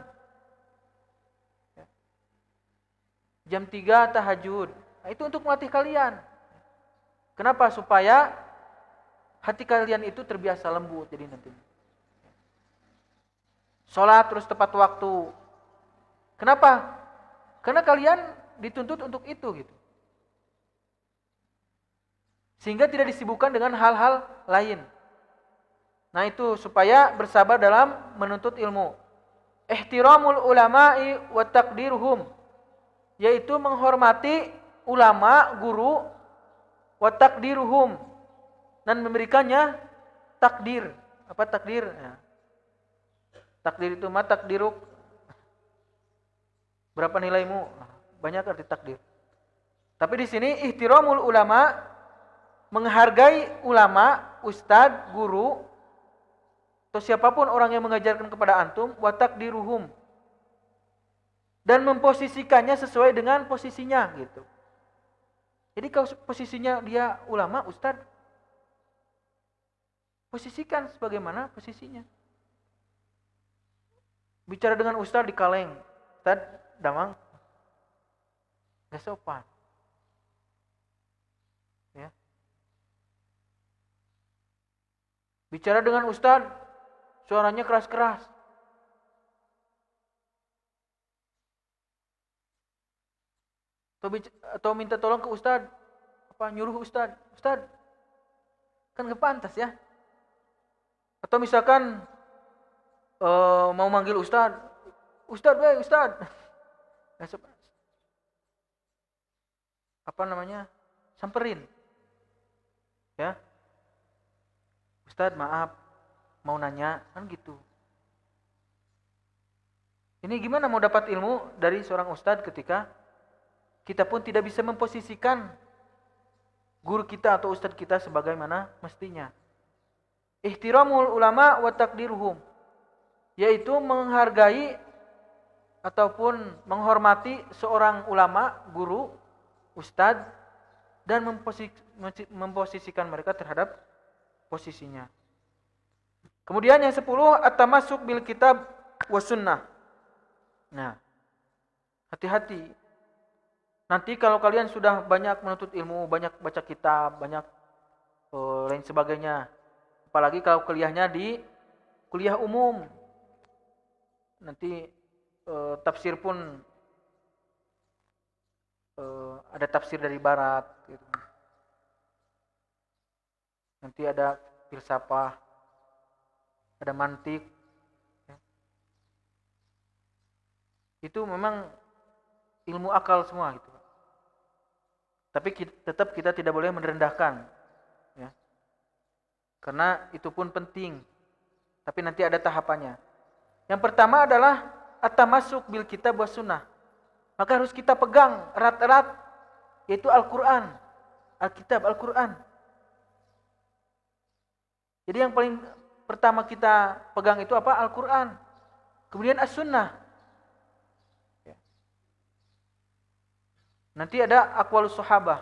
Jam 3 tahajud. Nah, itu untuk melatih kalian. Kenapa? Supaya hati kalian itu terbiasa lembut jadi nanti. Sholat terus tepat waktu. Kenapa? Karena kalian dituntut untuk itu gitu. Sehingga tidak disibukkan dengan hal-hal lain. Nah itu supaya bersabar dalam menuntut ilmu. Ihtiramul ulama'i wa taqdirhum, yaitu menghormati ulama, guru, wa taqdirhum, dan memberikannya takdir. Apa takdir? Ya. Takdir itu mah takdiruk. Berapa nilaimu? Banyak arti takdir. Tapi di sini ihtiramul ulama, menghargai ulama, ustadz, guru, atau siapapun orang yang mengajarkan kepada antum, wa taqdiruhum, dan memposisikannya sesuai dengan posisinya gitu. Jadi kalau posisinya dia ulama, ustadz, posisikan sebagaimana posisinya. Bicara dengan ustadz di kaleng, ustadz damang, gak sopan. Ya. Bicara dengan ustadz, suaranya keras-keras. Atau minta tolong ke ustadz, nyuruh ustadz, kan gak pantas ya. Atau misalkan mau manggil ustadz, ustadz, samperin, ya, ustadz maaf, mau nanya, kan gitu. Ini gimana mau dapat ilmu dari seorang ustadz ketika kita pun tidak bisa memposisikan guru kita atau ustadz kita sebagaimana mestinya. Ihtiramul ulama wa taqdirhum, yaitu menghargai ataupun menghormati seorang ulama, guru, ustadz, dan memposisikan mereka terhadap posisinya. Kemudian yang 10, at-tamassuk bil kitab wa sunnah. Nah, hati-hati. Nanti kalau kalian sudah banyak menuntut ilmu, banyak baca kitab, banyak lain sebagainya, apalagi kalau kuliahnya di kuliah umum, nanti tafsir pun ada tafsir dari barat gitu. Nanti ada filsafah, ada mantik, ya. Itu memang ilmu akal semua gitu. Tapi tetap kita tidak boleh merendahkan, ya. Karena itu pun penting. Tapi nanti ada tahapannya. Yang pertama adalah at-tamassuk bil kitab was sunnah. Maka harus kita pegang erat-erat, yaitu Al-Quran, Alkitab, Al-Quran. Jadi yang paling pertama kita pegang itu apa? Al-Quran. Kemudian As-Sunnah. Nanti ada aqwalus sahabah.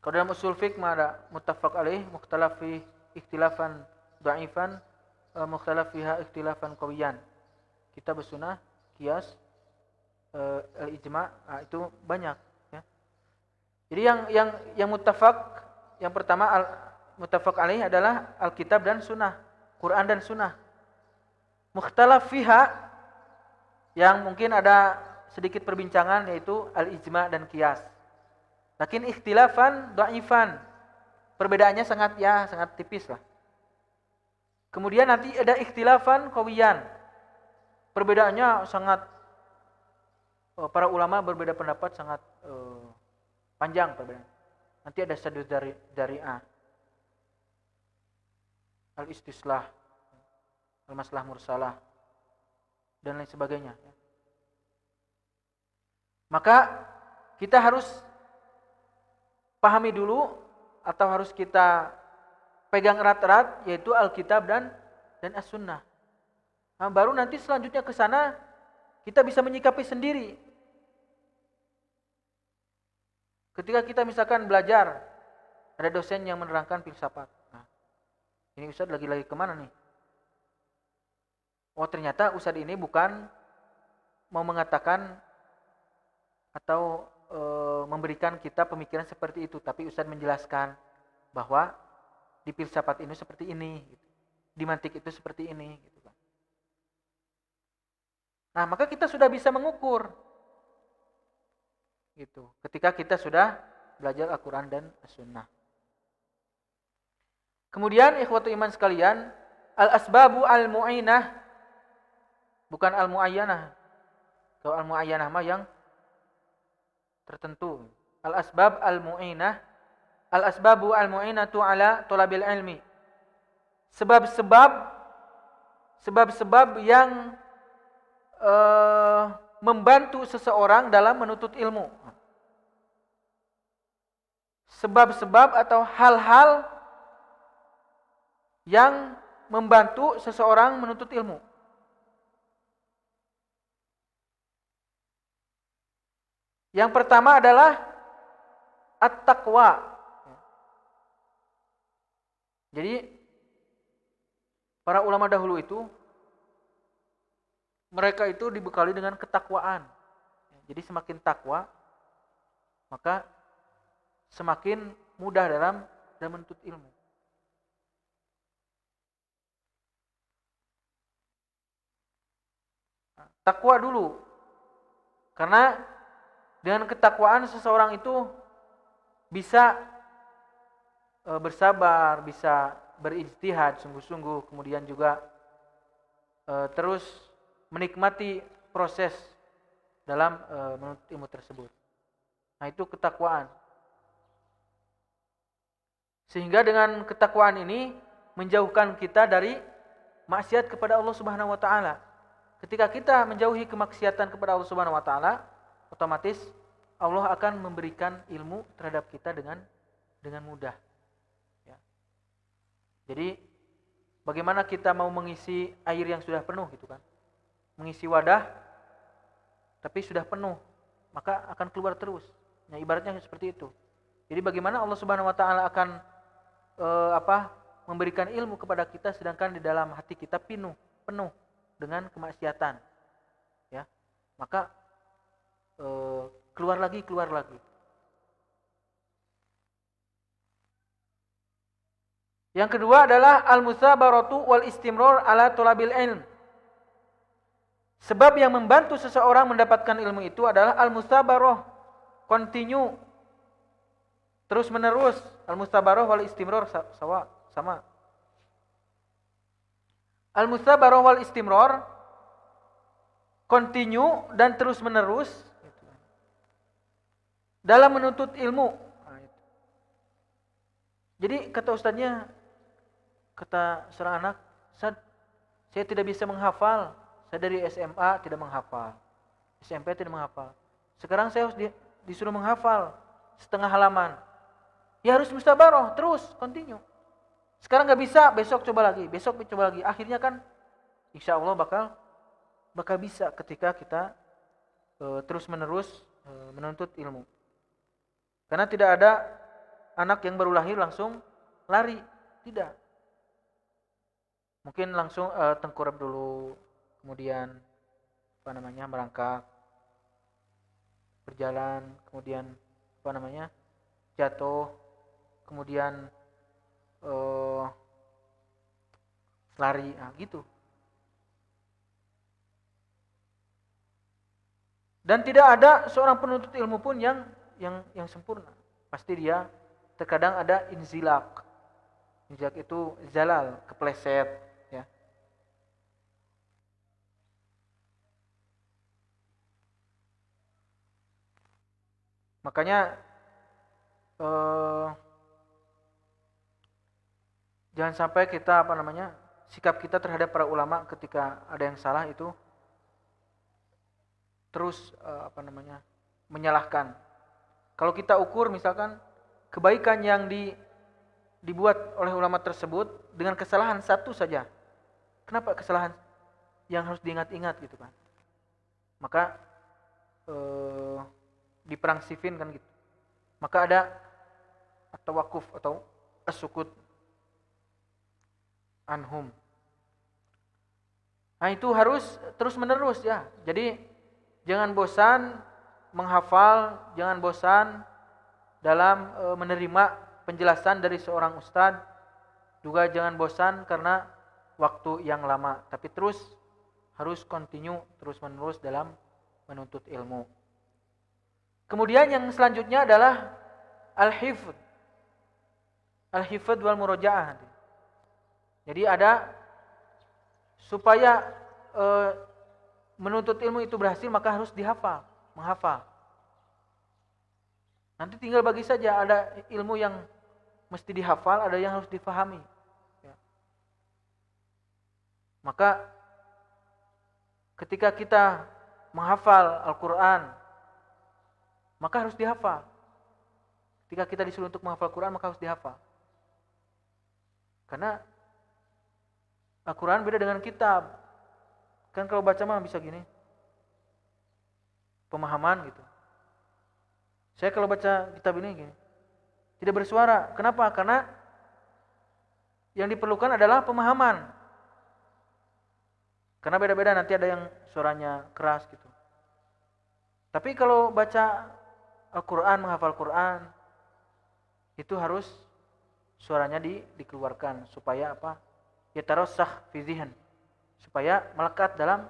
Kalau dalam usul fiqh ada muttafaq alaih, mukhtalaf fi ikhtilafan dha'ifan, mukhtalaf fiha ikhtilafan qawiyan. Kitab As-Sunnah, qiyas, al-ijma', itu banyak ya. Jadi yang muttafaq, yang pertama muttafaq alaih adalah Alkitab dan Sunnah, Quran dan Sunnah. Mukhtalaf fiha, yang mungkin ada sedikit perbincangan, yaitu al-ijma' dan qiyas. Lakin ikhtilafan dha'ifan, perbedaannya sangat tipis lah. Kemudian nanti ada ikhtilafan qawiyan, perbedaannya sangat, para ulama berbeda pendapat sangat panjang perbedaan. Nanti ada sadud dari'ah, al-istislah, al-maslah mursalah, dan lain sebagainya. Maka kita harus pahami dulu, atau harus kita pegang erat-erat, yaitu Alkitab dan As-Sunnah. Nah, baru nanti selanjutnya ke sana kita bisa menyikapi sendiri. Ketika kita misalkan belajar, ada dosen yang menerangkan filsafat. Nah, ini Ustadz lagi kemana nih? Oh ternyata Ustadz ini bukan mau mengatakan atau memberikan kita pemikiran seperti itu, tapi Ustadz menjelaskan bahwa di filsafat ini seperti ini, gitu. Di mantik itu seperti ini. Gitu kan. Nah maka kita sudah bisa mengukur. Gitu. Ketika kita sudah belajar Al-Quran dan As-Sunnah. Kemudian ikhwatu iman sekalian, al-asbabu al-mu'inah, bukan al-mu'ayyanah. Kalau al-mu'ayyanah mah yang tertentu. Al-asbab al-mu'inah, al-asbabu al-mu'inatu ala thalabil ilmi. Sebab-sebab yang membantu seseorang dalam menuntut ilmu. Sebab-sebab atau hal-hal yang membantu seseorang menuntut ilmu. Yang pertama adalah at-taqwa. Jadi para ulama dahulu itu mereka itu dibekali dengan ketakwaan. Jadi semakin takwa, maka semakin mudah dalam menuntut ilmu. Takwa dulu. Karena dengan ketakwaan seseorang itu bisa bersabar, bisa berijtihad sungguh-sungguh, kemudian juga terus menikmati proses dalam menuntut ilmu tersebut. Nah, itu ketakwaan. Sehingga dengan ketakwaan ini menjauhkan kita dari maksiat kepada Allah Subhanahu wa taala. Ketika kita menjauhi kemaksiatan kepada Allah Subhanahu wa taala, otomatis Allah akan memberikan ilmu terhadap kita dengan mudah. Ya. Jadi bagaimana kita mau mengisi air yang sudah penuh gitu kan? Mengisi wadah tapi sudah penuh, maka akan keluar terus. Nah, ibaratnya seperti itu. Jadi bagaimana Allah Subhanahu wa taala akan memberikan ilmu kepada kita sedangkan di dalam hati kita penuh dengan kemaksiatan. Ya. Maka keluar lagi. Yang kedua adalah al-musabaratu wal istimrar ala thalabil ilm. Sebab yang membantu seseorang mendapatkan ilmu itu adalah al-musabarah, continue, terus menerus. Al-musabarah wal istimrar sama. Al-musabarah wal istimrar, continue dan terus menerus dalam menuntut ilmu. Jadi kata ustadznya, kata seorang anak, saya tidak bisa menghafal. Saya dari SMA tidak menghafal, SMP tidak menghafal. Sekarang saya harus disuruh menghafal setengah halaman. Ya harus mustabaroh, terus, continue. Sekarang nggak bisa, besok coba lagi, Akhirnya kan, insya Allah bakal bisa ketika kita terus menerus menuntut ilmu. Karena tidak ada anak yang baru lahir langsung lari, tidak. Mungkin langsung tengkurap dulu, kemudian merangkak, berjalan, kemudian jatuh, kemudian lari, gitu. Dan tidak ada seorang penuntut ilmu pun yang sempurna. Pasti dia terkadang ada inzilak. Inzilak itu zalal, kepleset, ya. Makanya jangan sampai kita sikap kita terhadap para ulama ketika ada yang salah itu terus menyalahkan. Kalau kita ukur misalkan kebaikan yang dibuat oleh ulama tersebut dengan kesalahan satu saja, kenapa kesalahan yang harus diingat-ingat gitu kan? Maka di perang Siffin kan gitu, maka ada at-tawaqquf atau as-sukut anhum. Nah, itu harus terus-menerus ya. Jadi jangan bosan menghafal, jangan bosan dalam menerima penjelasan dari seorang ustadz. Juga jangan bosan karena waktu yang lama, tapi terus harus continue, terus-menerus dalam menuntut ilmu. Kemudian yang selanjutnya adalah al-hifdz. Al-hifdz wal murojaah. Jadi ada supaya menuntut ilmu itu berhasil, maka harus dihafal, menghafal. Nanti tinggal bagi saja, ada ilmu yang mesti dihafal, ada yang harus difahami. Ya. Maka ketika kita menghafal Al-Quran, maka harus dihafal. Ketika kita disuruh untuk menghafal Al-Quran, maka harus dihafal. Karena Al-Quran beda dengan kitab. Kan kalau baca mah bisa gini. Pemahaman gitu. Saya kalau baca kitab ini gini. Tidak bersuara. Kenapa? Karena yang diperlukan adalah pemahaman. Karena beda-beda, nanti ada yang suaranya keras gitu. Tapi kalau baca Al-Quran, menghafal Quran, itu harus suaranya dikeluarkan. Supaya apa? Yatarassakh fi dzihn, supaya melekat dalam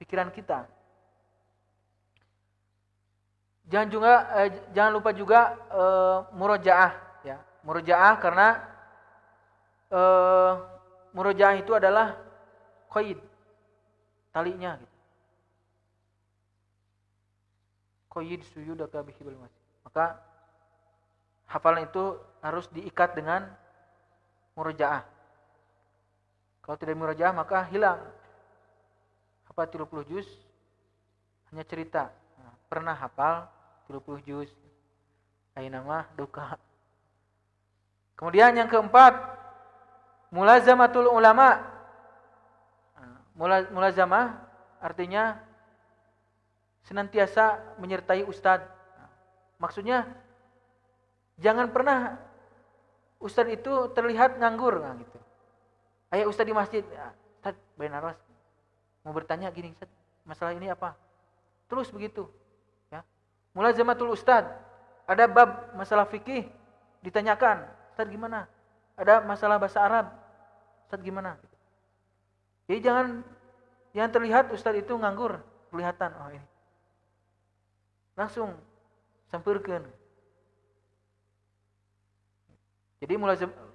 pikiran kita. Jangan lupa juga murojaah ya. Murojaah karena murojaah itu adalah qaid, talinya gitu. Qaid suyudaka bihibil masih. Maka hafalan itu harus diikat dengan murojaah. Kalau tidak murojaah maka hilang. Hafal 30 juz hanya cerita. Nah, pernah hafal 30 juz. Aina mah duka. Kemudian yang keempat, mulazamatul ulama. Mulazamah artinya senantiasa menyertai ustadz. Maksudnya jangan pernah ustadz itu terlihat nganggur gitu. Ayah ustadz di masjid, Ustadz Bainaros mau bertanya gini, Ustadz, masalah ini apa? Terus begitu. Ya. Mulazamatul ustadz, ada bab masalah fikih ditanyakan, Ustadz gimana? Ada masalah bahasa Arab, Ustadz gimana? Jadi jangan yang terlihat ustadz itu nganggur, kelihatan oh ini. Langsung sampurkeun. Jadi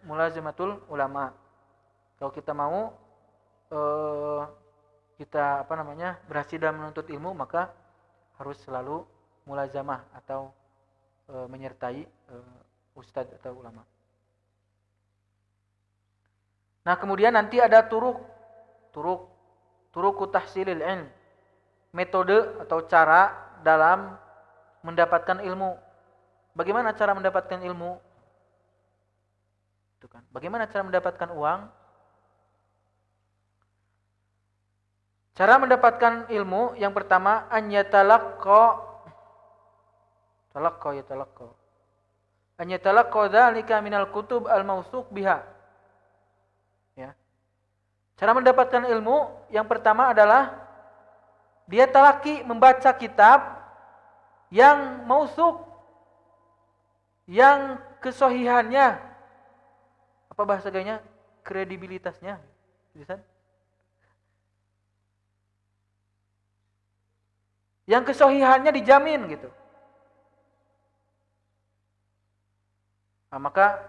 mulazamatul ulama. Kalau kita mau kita berhasil dalam menuntut ilmu, maka harus selalu mulazamah atau menyertai ustadz atau ulama. Nah, kemudian nanti ada turuk tahsilil ilm, metode atau cara dalam mendapatkan ilmu. Bagaimana cara mendapatkan ilmu? Itu kan. Bagaimana cara mendapatkan uang? Cara mendapatkan ilmu yang pertama an yatalaqqa dzalika minal kutub al-mawthuq biha. Ya. Cara mendapatkan ilmu yang pertama adalah dia talaki, membaca kitab yang mautsuk, yang kesohihannya, apa bahasa gayanya, kredibilitasnya, bisa? Yang kesohihannya dijamin gitu. Nah, maka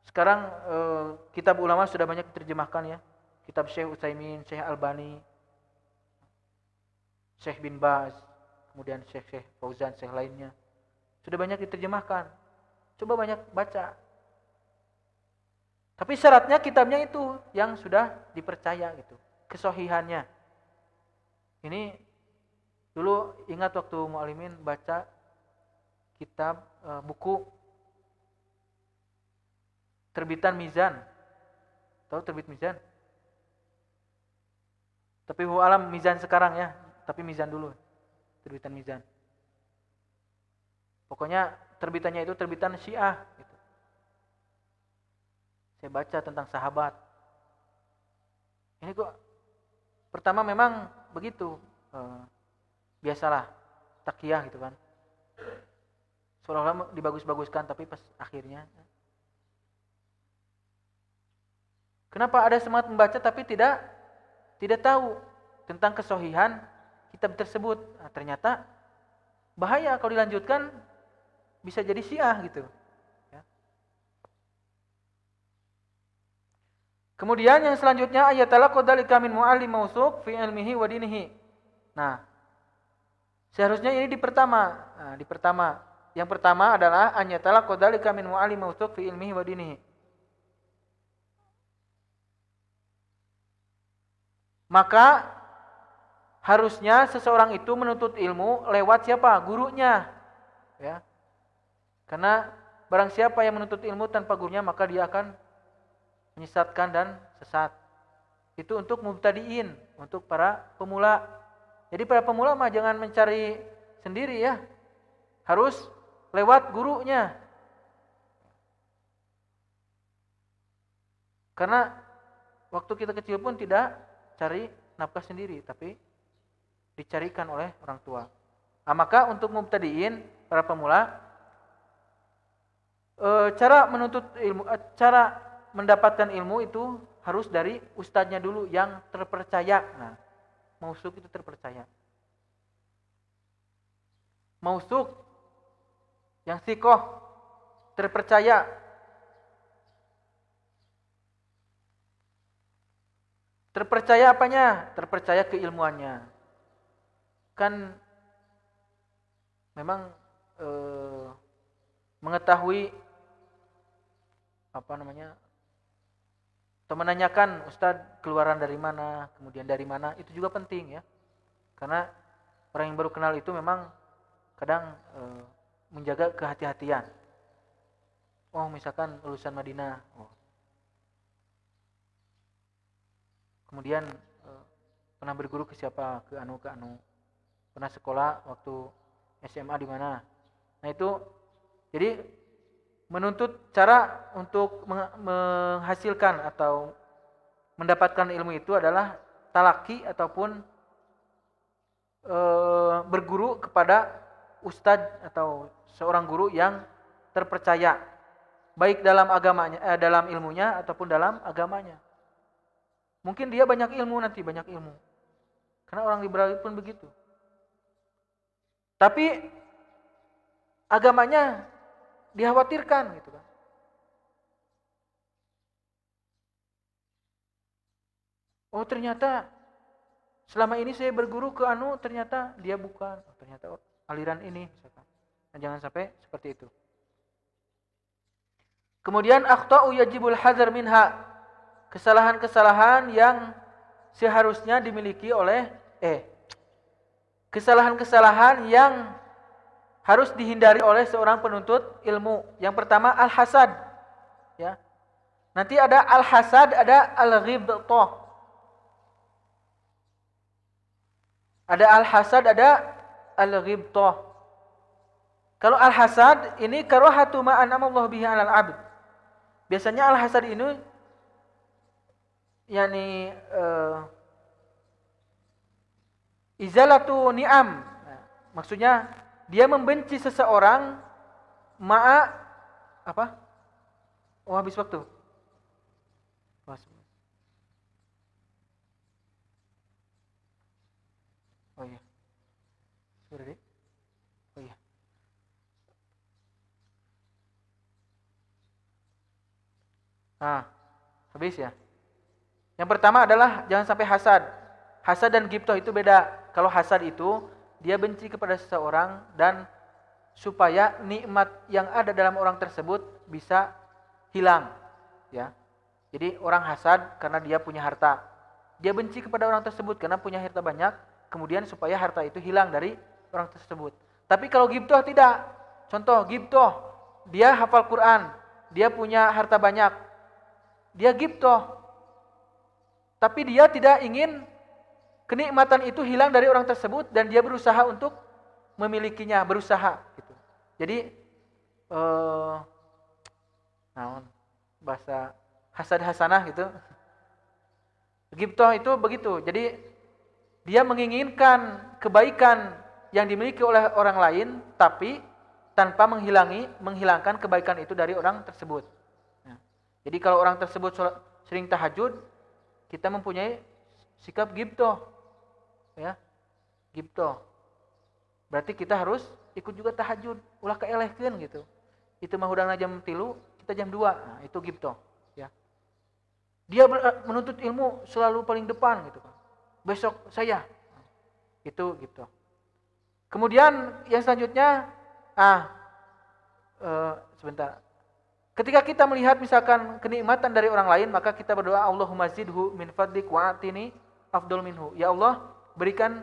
sekarang kitab ulama sudah banyak diterjemahkan ya. Kitab Syekh Utsaimin, Syekh Albani, Syekh bin Baz, kemudian Syekh Fauzan, Syekh lainnya. Sudah banyak diterjemahkan. Coba banyak baca. Tapi syaratnya kitabnya itu yang sudah dipercaya gitu. Kesohihannya. Ini dulu ingat waktu mu'alimin baca kitab buku terbitan Mizan. Tahu terbit Mizan? Tapi alam Mizan sekarang ya, tapi Mizan dulu. Terbitan Mizan. Pokoknya terbitannya itu terbitan Syiah gitu. Saya baca tentang sahabat. Ini kok pertama memang begitu. Biasalah takiyah gitu kan. Seolah-olah dibagus-baguskan, tapi pas akhirnya kenapa ada semangat membaca tapi tidak tahu tentang kesohihan kitab tersebut. Nah, ternyata bahaya kalau dilanjutkan, bisa jadi Syiah gitu. Ya. Kemudian yang selanjutnya ayat talaqadalika min muallim mausuq fi ilmihi wa dinihi. Nah, seharusnya ini di pertama. Yang pertama adalah ayat talaqadalika min muallim mausuq fi ilmihi wa dinihi. Maka harusnya seseorang itu menuntut ilmu lewat siapa? Gurunya. Ya. Karena barang siapa yang menuntut ilmu tanpa gurunya, maka dia akan menyesatkan dan sesat. Itu untuk mubtadiin, untuk para pemula. Jadi para pemula mah jangan mencari sendiri ya. Harus lewat gurunya. Karena waktu kita kecil pun tidak cari nafkah sendiri, tapi dicarikan oleh orang tua. Nah, maka untuk mubtadiin, para pemula, cara menuntut ilmu, cara mendapatkan ilmu itu harus dari ustadznya dulu yang terpercaya. Nah, mausuk itu terpercaya. Mausuk yang sikoh, terpercaya. Terpercaya apanya? Terpercaya keilmuannya. Kan memang mengetahui atau menanyakan Ustadz keluaran dari mana, kemudian dari mana, itu juga penting ya. Karena orang yang baru kenal itu memang kadang menjaga kehati-hatian. Oh, misalkan lulusan Madinah. Oh. Kemudian pernah berguru ke siapa? Ke anu. Pernah sekolah waktu SMA di mana? Nah, itu jadi menuntut cara untuk menghasilkan atau mendapatkan ilmu itu adalah talaki ataupun berguru kepada ustadz atau seorang guru yang terpercaya, baik dalam agamanya, dalam ilmunya ataupun dalam agamanya. Mungkin dia banyak ilmu nanti, banyak ilmu. Karena orang liberal pun begitu. Tapi agamanya dikhawatirkan gitu kan. Oh, ternyata selama ini saya berguru ke anu, ternyata dia bukan. Oh, ternyata aliran ini misalkan. Nah, jangan sampai seperti itu. Kemudian akhta'u yajibul hadzar minha. Kesalahan-kesalahan yang seharusnya dimiliki oleh kesalahan-kesalahan yang harus dihindari oleh seorang penuntut ilmu. Yang pertama al-hasad, ya. Nanti ada al-hasad, ada al-ghibthah. Ada al-hasad, ada al-ghibthah. Kalau al-hasad ini karahatu ma an'amallahu bihi 'alal 'abd. Biasanya al-hasad ini yakni izalatu ni'am. Nah, maksudnya dia membenci seseorang ma'a apa? Oh, habis waktu. Oh iya. Sudah deh. Oh iya. Nah, habis ya. Yang pertama adalah jangan sampai hasad. Hasad dan ghibthah itu beda. Kalau hasad itu dia benci kepada seseorang dan supaya nikmat yang ada dalam orang tersebut bisa hilang, ya. Jadi orang hasad karena dia punya harta. Dia benci kepada orang tersebut karena punya harta banyak, kemudian supaya harta itu hilang dari orang tersebut. Tapi kalau ghibthah tidak. Contoh ghibthah, dia hafal Quran, dia punya harta banyak. Dia ghibthah. Tapi dia tidak ingin kenikmatan itu hilang dari orang tersebut dan dia berusaha untuk memilikinya, berusaha gitu. Jadi naon bahasa hasad hasanah gitu. Ghibtoh itu begitu. Jadi dia menginginkan kebaikan yang dimiliki oleh orang lain, tapi tanpa menghilangkan kebaikan itu dari orang tersebut. Nah, jadi kalau orang tersebut sering tahajud, kita mempunyai sikap ghibtoh, ya, ghibtoh. Berarti kita harus ikut juga tahajud, ulah keelehkeun gitu. Itu mah hudangna jam 3, kita jam 2. Nah, itu ghibtoh, ya. Dia menuntut ilmu selalu paling depan gitu kan. Besok saya. Itu gitu. Kemudian yang selanjutnya sebentar. Ketika kita melihat misalkan kenikmatan dari orang lain, maka kita berdoa Allahumma zidhu min fadlik wa atini afdal minhu. Ya Allah, berikan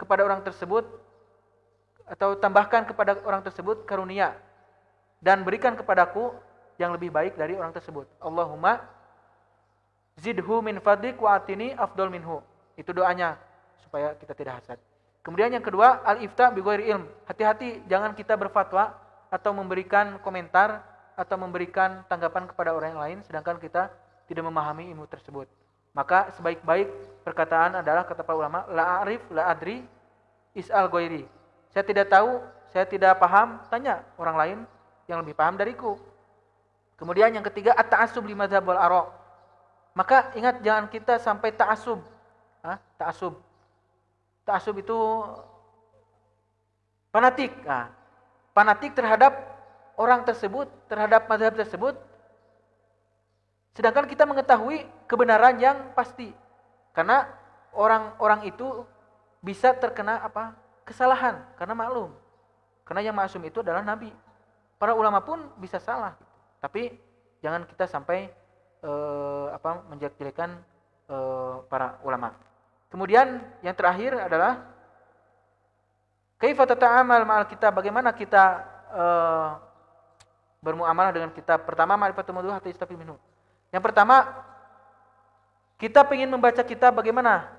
kepada orang tersebut atau tambahkan kepada orang tersebut karunia dan berikan kepadaku yang lebih baik dari orang tersebut. Allahumma zidhu min fadlik wa atini afdal minhu. Itu doanya supaya kita tidak hasad. Kemudian yang kedua, al-ifta bi ghairi ilm. Hati-hati jangan kita berfatwa atau memberikan komentar atau memberikan tanggapan kepada orang lain sedangkan kita tidak memahami ilmu tersebut. Maka sebaik-baik perkataan adalah kata para ulama, la arif la adri is'al ghairi. Saya tidak tahu, saya tidak paham, tanya orang lain yang lebih paham dariku. Kemudian yang ketiga, at-ta'assub li madzhab wal ara'. Maka ingat jangan kita sampai ta'assub. Ta'assub. Ta'assub itu fanatik. Fanatik terhadap orang tersebut, terhadap mazhab tersebut. Sedangkan kita mengetahui kebenaran yang pasti. Karena orang-orang itu bisa terkena kesalahan karena maklum. Karena yang maksum itu adalah nabi. Para ulama pun bisa salah. Tapi jangan kita sampai menjelek-jelekan para ulama. Kemudian yang terakhir adalah kaifa tata'amal ma'al kitab, bagaimana kita bermuamalah dengan kitab. Pertama, ma'rifatul mawdu' hatta yastafid minhu. Yang pertama, kita ingin membaca kitab, bagaimana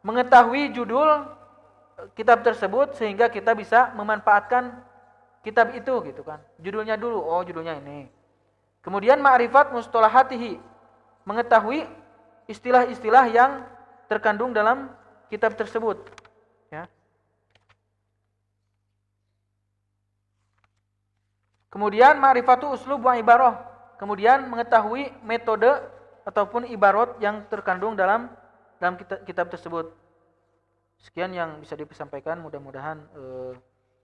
mengetahui judul kitab tersebut sehingga kita bisa memanfaatkan kitab itu gitu kan. Judulnya dulu, oh judulnya ini. Kemudian ma'rifat mustalahatihi, mengetahui istilah-istilah yang terkandung dalam kitab tersebut, ya. Kemudian ma'rifatu uslub wa ibarah, kemudian mengetahui metode ataupun ibarat yang terkandung dalam kitab tersebut. Sekian yang bisa disampaikan, mudah-mudahan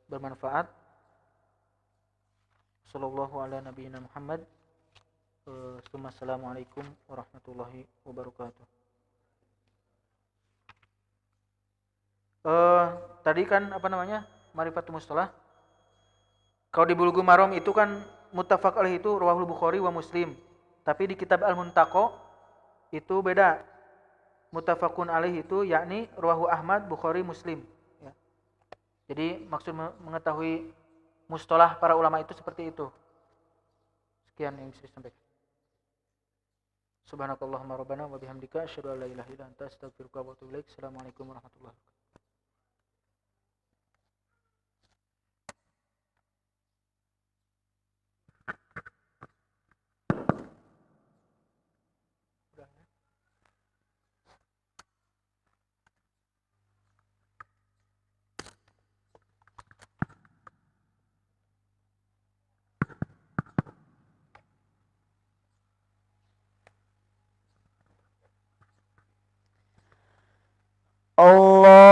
bermanfaat. Sallallahu ala nabiyina Muhammad. Assalamualaikum warahmatullahi wabarakatuh. Tadi kan ma'rifatul mustalah. Kalau di Bulughul Maram itu kan muttafaq alaih itu rawahul Bukhari wa Muslim. Tapi di kitab Al-Muntaqo itu beda. Muttafaqun alaih itu yakni rawahu Ahmad, Bukhari, Muslim, ya. Jadi maksud mengetahui mustalah para ulama itu seperti itu. Sekian yang bisa disampaikan. Subhanakallahumma rabbana wa bihamdika asyhadu an la ilaha illa anta astaghfiruka wa atubu ilaik. Assalamualaikum warahmatullahi wabarakatuh. Allah